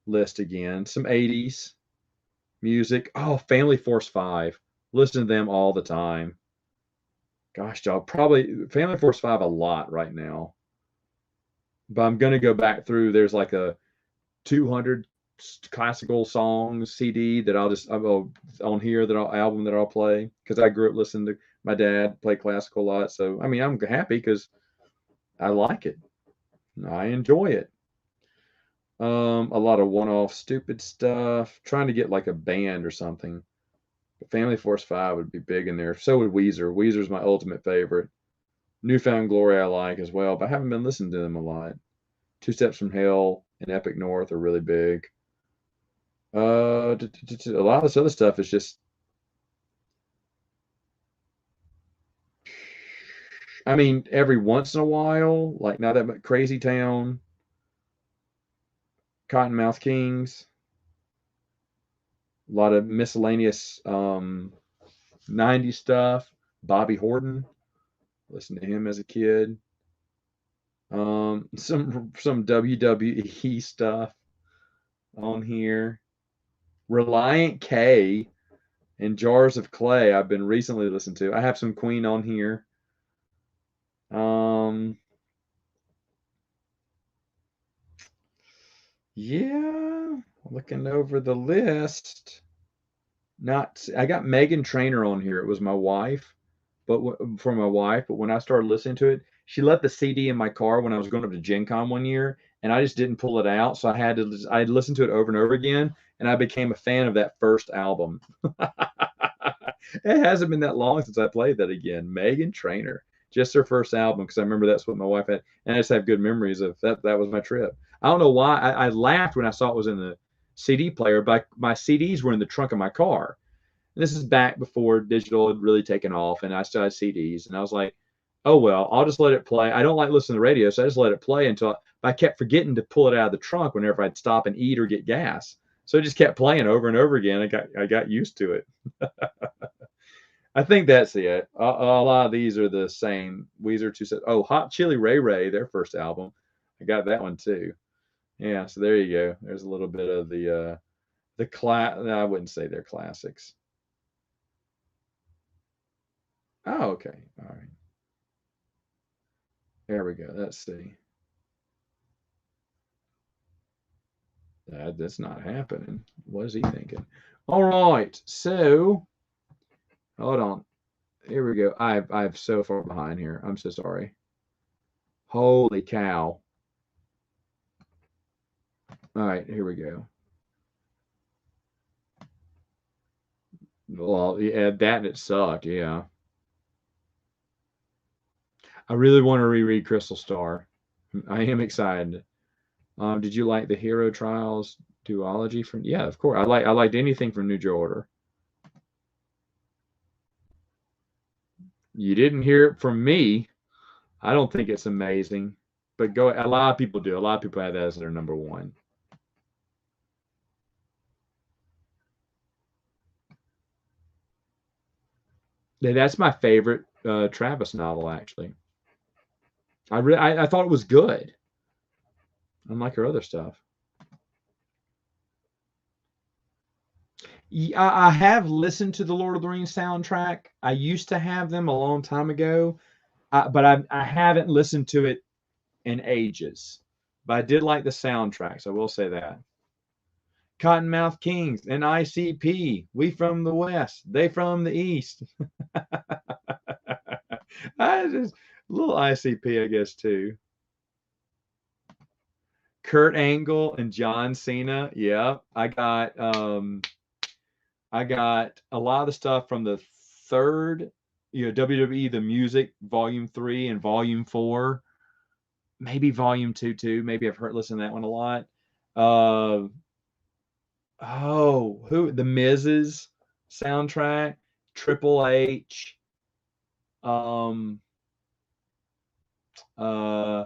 list again. Some 80s music. Oh, Family Force 5. Listen to them all the time. Gosh, dog, probably Family Force 5 a lot right now. But I'm going to go back through. There's like a 200 classical songs CD that I'll on here that I'll album that I'll play because I grew up listening to my dad play classical a lot. So I mean, I'm happy because I like it. I enjoy it. A lot of one-off stupid stuff. Trying to get like a band or something. But Family Force 5 would be big in there. So would Weezer. Weezer's my ultimate favorite. Newfound Glory I like as well, but I haven't been listening to them a lot. Two Steps from Hell and Epic North are really big. A lot of this other stuff is just, I mean, every once in a while, like now that Crazy Town, Cottonmouth Kings, a lot of miscellaneous 90s stuff. Bobby Horton, listened to him as a kid. Some WWE stuff on here. Reliant K and Jars of Clay I've been recently listening to. I have some Queen on here. Um, yeah, looking over the list. Not, I got Megan Trainor on here. It was my wife, but for my wife. But when I started listening to it, she left the CD in my car when I was going up to Gen Con one year, and I just didn't pull it out. So I listened to it over and over again, and I became a fan of that first album. It hasn't been that long since I played that again. Megan Trainor, just her first album, because I remember that's what my wife had, and I just have good memories of that. That was my trip. I don't know why I laughed when I saw it was in the CD player, but my CDs were in the trunk of my car. And this is back before digital had really taken off, and I still had CDs, and I was like, oh well, I'll just let it play. I don't like listening to the radio, so I just let it play until but I kept forgetting to pull it out of the trunk whenever I'd stop and eat or get gas. So I just kept playing over and over again. I got used to it. I think that's it. A lot of these are the same. Weezer two sets. Oh, Hot Chili Ray Ray, their first album. I got that one too. Yeah, so there you go. There's a little bit of the class. I wouldn't say they're classics. Oh, okay. All right. There we go. Let's see. That's not happening. What is he thinking? All right. So hold on. Here we go. I'm so far behind here. I'm so sorry. Holy cow. All right, here we go. Well, yeah, that and it sucked. Yeah. I really want to reread Crystal Star. I am excited. Did you like the Hero Trials duology from? Yeah, of course. I liked anything from New Joe Order. You didn't hear it from me. I don't think it's amazing, but go. A lot of people do. A lot of people have that as their number one. Yeah, that's my favorite Travis novel, actually. I thought it was good, unlike her other stuff. I have listened to the Lord of the Rings soundtrack. I used to have them a long time ago, but I haven't listened to it in ages. But I did like the soundtracks. I will say that. Cottonmouth Kings and ICP. We from the West, they from the East. I just a little ICP, I guess, too. Kurt Angle and John Cena. Yeah, I got a lot of the stuff from the third, WWE The Music Volume 3 and Volume 4, maybe Volume 2 too. Maybe I've heard listen to that one a lot. Uh, who the Miz's soundtrack, Triple H, um, uh,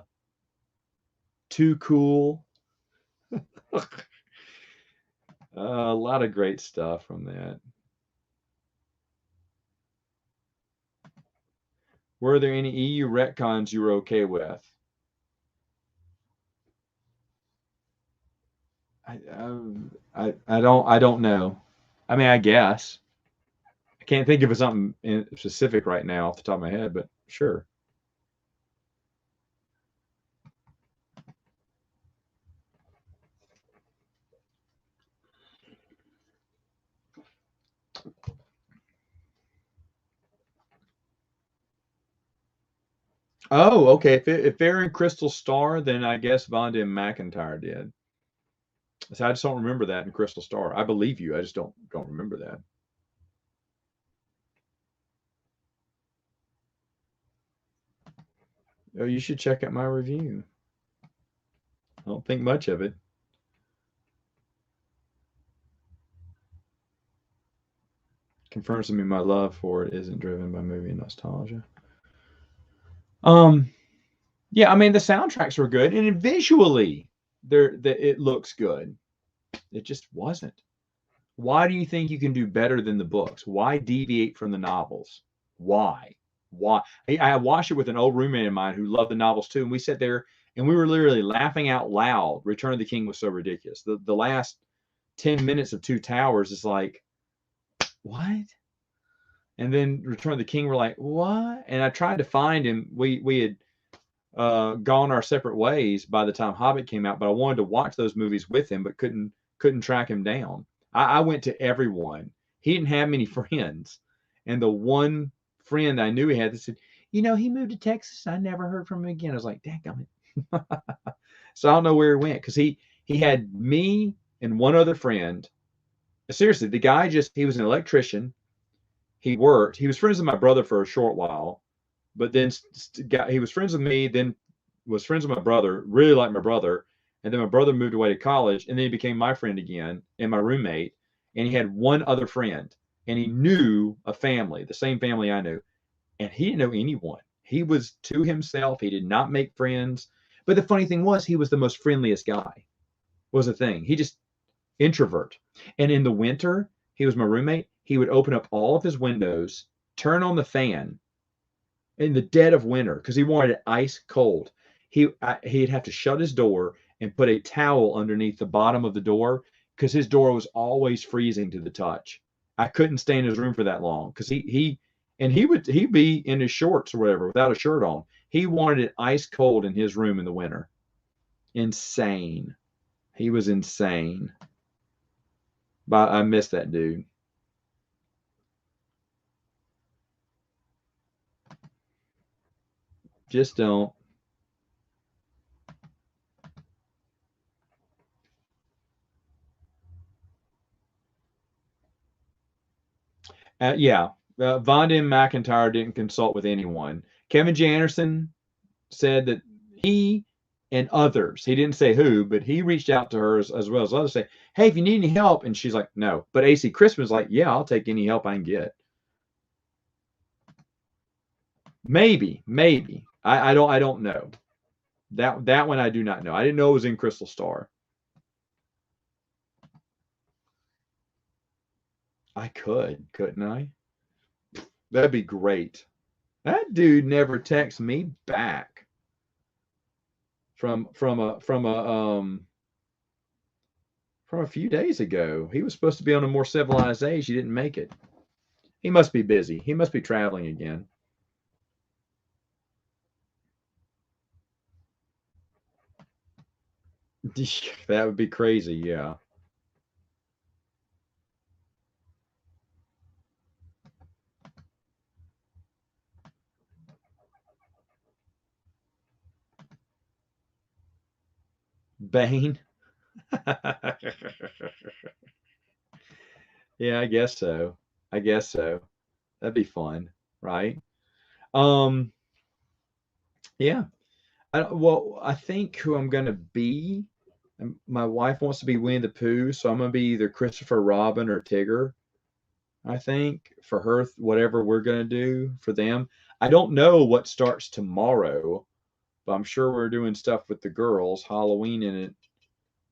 Too Cool. A lot of great stuff from that. Were there any EU retcons you were okay with? I don't know. I mean, I guess I can't think of something specific right now off the top of my head, but sure. Oh, okay. If they're in Crystal Star, then I guess Vonda and McIntyre did. So I just don't remember that in Crystal Star. I believe you. I just don't remember that. Oh, you should check out my review. I don't think much of it. Confirms to me my love for it isn't driven by movie nostalgia. Um, yeah, I mean the soundtracks were good, and visually, it looks good. It just wasn't. Why do you think you can do better than the books? Why deviate from the novels? Why? Why? I watched it with an old roommate of mine who loved the novels too, and we sat there and we were literally laughing out loud. Return of the King was so ridiculous. The last 10 minutes of Two Towers is like, what? And then Return of the King, we're like, what? And I tried to find him. We had gone our separate ways by the time Hobbit came out, but I wanted to watch those movies with him, but couldn't track him down. I went to everyone. He didn't have many friends, and the one friend I knew he had that said, he moved to Texas. I never heard from him again. I was like, dang it. So I don't know where he went because he had me and one other friend. Seriously, the guy he was an electrician. He worked. He was friends with my brother for a short while, but then he was friends with me, then was friends with my brother, really liked my brother, and then my brother moved away to college, and then he became my friend again and my roommate, and he had one other friend, and he knew a family, the same family I knew, and he didn't know anyone. He was to himself. He did not make friends, But the funny thing was, he was the most friendliest guy, was the thing. He just introvert. And in the winter, he was my roommate. He would open up all of his windows, turn on the fan in the dead of winter because he wanted it ice cold. He'd have to shut his door and put a towel underneath the bottom of the door because his door was always freezing to the touch. I couldn't stay in his room for that long because he'd be in his shorts or whatever without a shirt on. He wanted it ice cold in his room in the winter. Insane. He was insane. But I miss that dude. Just don't. Yeah. Vonda and McIntyre didn't consult with anyone. Kevin J. Anderson said that he and others, he didn't say who, but he reached out to her as well as others, say, hey, if you need any help. And she's like, no. But AC Crispin's like, yeah, I'll take any help I can get. Maybe. I don't know. That one I do not know. I didn't know it was in Crystal Star. I couldn't I? That'd be great. That dude never texts me back from a few days ago. He was supposed to be on a more civilized age. He didn't make it. He must be busy. He must be traveling again. That would be crazy, yeah. Bane. Yeah, I guess so. I guess so. That'd be fun, right? Um, yeah. Well, I think who I'm gonna be. My wife wants to be Winnie the Pooh, so I'm gonna be either Christopher Robin or Tigger. I think for her, whatever we're gonna do for them. I don't know what starts tomorrow, but I'm sure we're doing stuff with the girls, Halloween in it,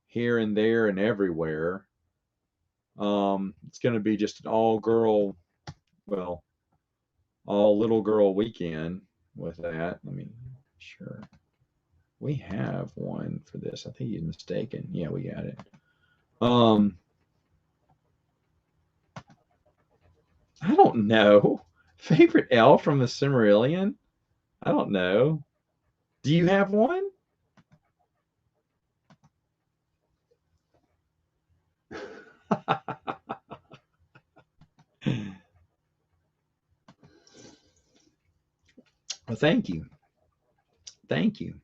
here and there and everywhere. It's gonna be just an all girl, well, all little girl weekend with that. Let me sure. We have one for this. I think he's mistaken. Yeah, we got it. Um, I don't know. Favorite elf from the Cimmerillion? I don't know. Do you have one? Well, thank you. Thank you.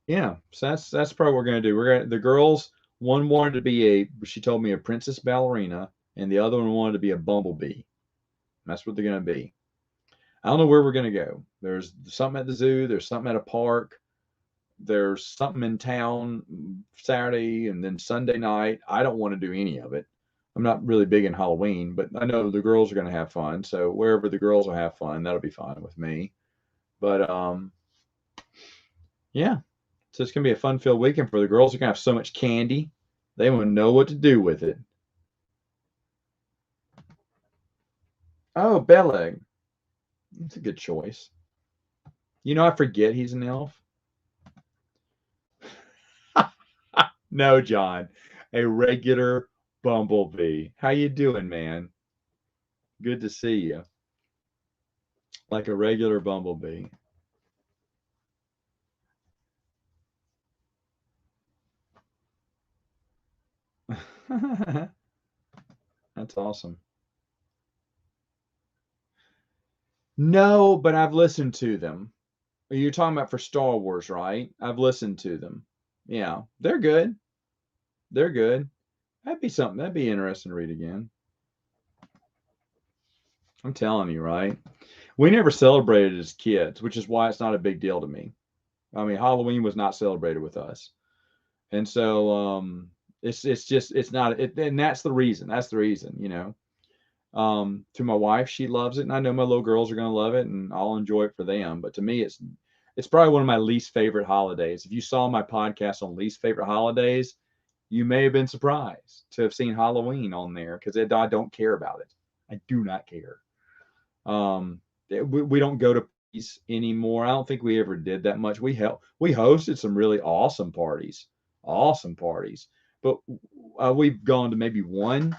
Yeah, so that's probably what we're gonna do. We're gonna the girls. One wanted to be she told me a princess ballerina, and the other one wanted to be a bumblebee. That's what they're gonna be. I don't know where we're gonna go. There's something at the zoo. There's something at a park. There's something in town Saturday and then Sunday night. I don't want to do any of it. I'm not really big in Halloween, but I know the girls are going to have fun. So wherever the girls will have fun, that'll be fine with me. But yeah. So it's going to be a fun-filled weekend for the girls. They're going to have so much candy. They won't know what to do with it. Oh, Beleg. That's a good choice. I forget he's an elf. No, John. A regular bumblebee. How you doing, man? Good to see you. Like a regular bumblebee. That's awesome. No, but I've listened to them. You're talking about for Star Wars, right? I've listened to them. Yeah, they're good. They're good. That'd be something. That'd be interesting to read again. I'm telling you, right? We never celebrated as kids, which is why it's not a big deal to me. I mean, Halloween was not celebrated with us, and so it's just it's not. And that's the reason. That's the reason. To my wife, she loves it, and I know my little girls are going to love it, and I'll enjoy it for them. But to me, It's probably one of my least favorite holidays. If you saw my podcast on least favorite holidays, you may have been surprised to have seen Halloween on there because I don't care about it. I do not care. We don't go to parties anymore. I don't think we ever did that much. We hosted some really awesome parties, but we've gone to maybe one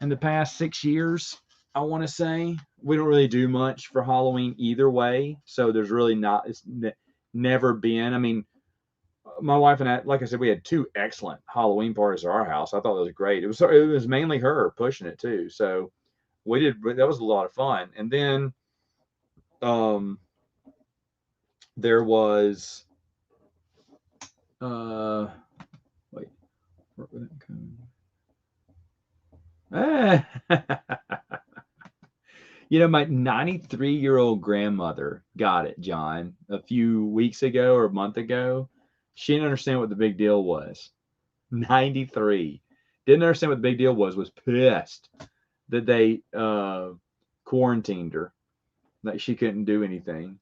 in the past 6 years. I want to say we don't really do much for Halloween either way. So there's really not. Never been. I mean, my wife and I, like I said, we had two excellent Halloween parties at our house. I thought that was great. It was mainly her pushing it too. So we did. That was a lot of fun. And then um, there was wait, where would that come? My 93-year-old grandmother got it, John, a few weeks ago or a month ago. She didn't understand what the big deal was. 93. Didn't understand what the big deal was pissed that they quarantined her, that she couldn't do anything.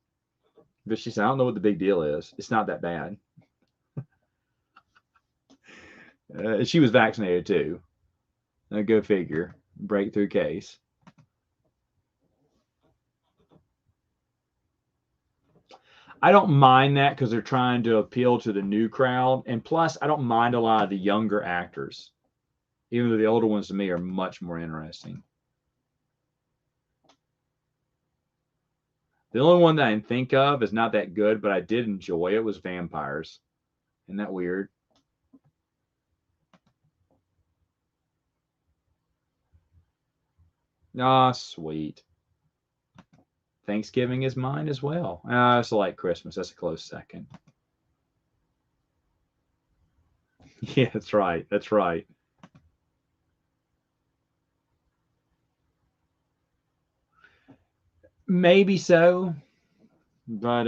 But she said, I don't know what the big deal is. It's not that bad. She was vaccinated too. Go figure. Breakthrough case. I don't mind that because they're trying to appeal to the new crowd. And plus, I don't mind a lot of the younger actors, even though the older ones to me are much more interesting. The only one that I can think of is not that good, but I did enjoy it was Vampires. Isn't that weird? Ah, sweet. Thanksgiving is mine as well. I also like Christmas. That's a close second. Yeah, that's right. That's right. Maybe so, but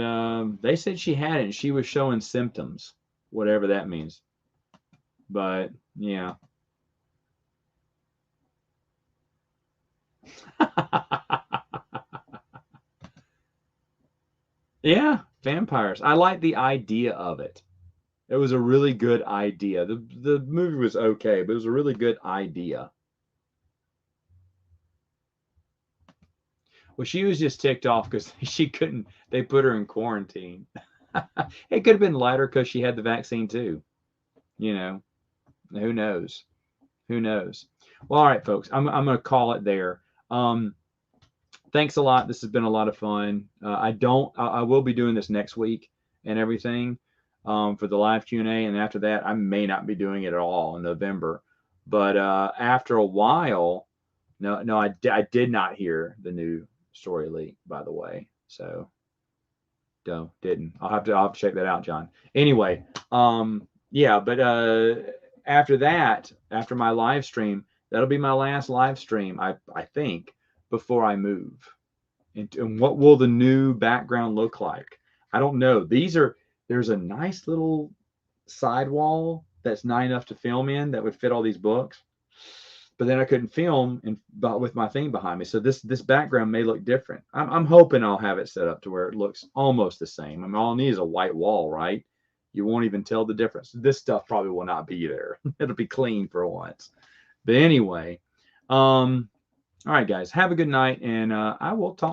they said she hadn't. She was showing symptoms, whatever that means. But yeah. Yeah, vampires. I like the idea of it. It was a really good idea. The movie was okay, but it was a really good idea. Well, she was just ticked off because she couldn't. They put her in quarantine. It could have been lighter because she had the vaccine too. You know, who knows? Who knows? Well, all right, folks. I'm going to call it there. Thanks a lot. This has been a lot of fun. I will be doing this next week and everything for the live Q&A, and after that, I may not be doing it at all in November. But after a while, no, I did not hear the new story leak, by the way. So no, didn't. I'll have to check that out, John. Anyway, yeah, but after that, after my live stream, that'll be my last live stream, I think, before I move. And what will the new background look like? I don't know. There's a nice little sidewall that's not enough to film in that would fit all these books, but then I couldn't film with my thing behind me. So this background may look different. I'm hoping I'll have it set up to where it looks almost the same. I mean, all I need is a white wall, right? You won't even tell the difference. This stuff probably will not be there. It'll be clean for once. But anyway, all right, guys, have a good night, and I will talk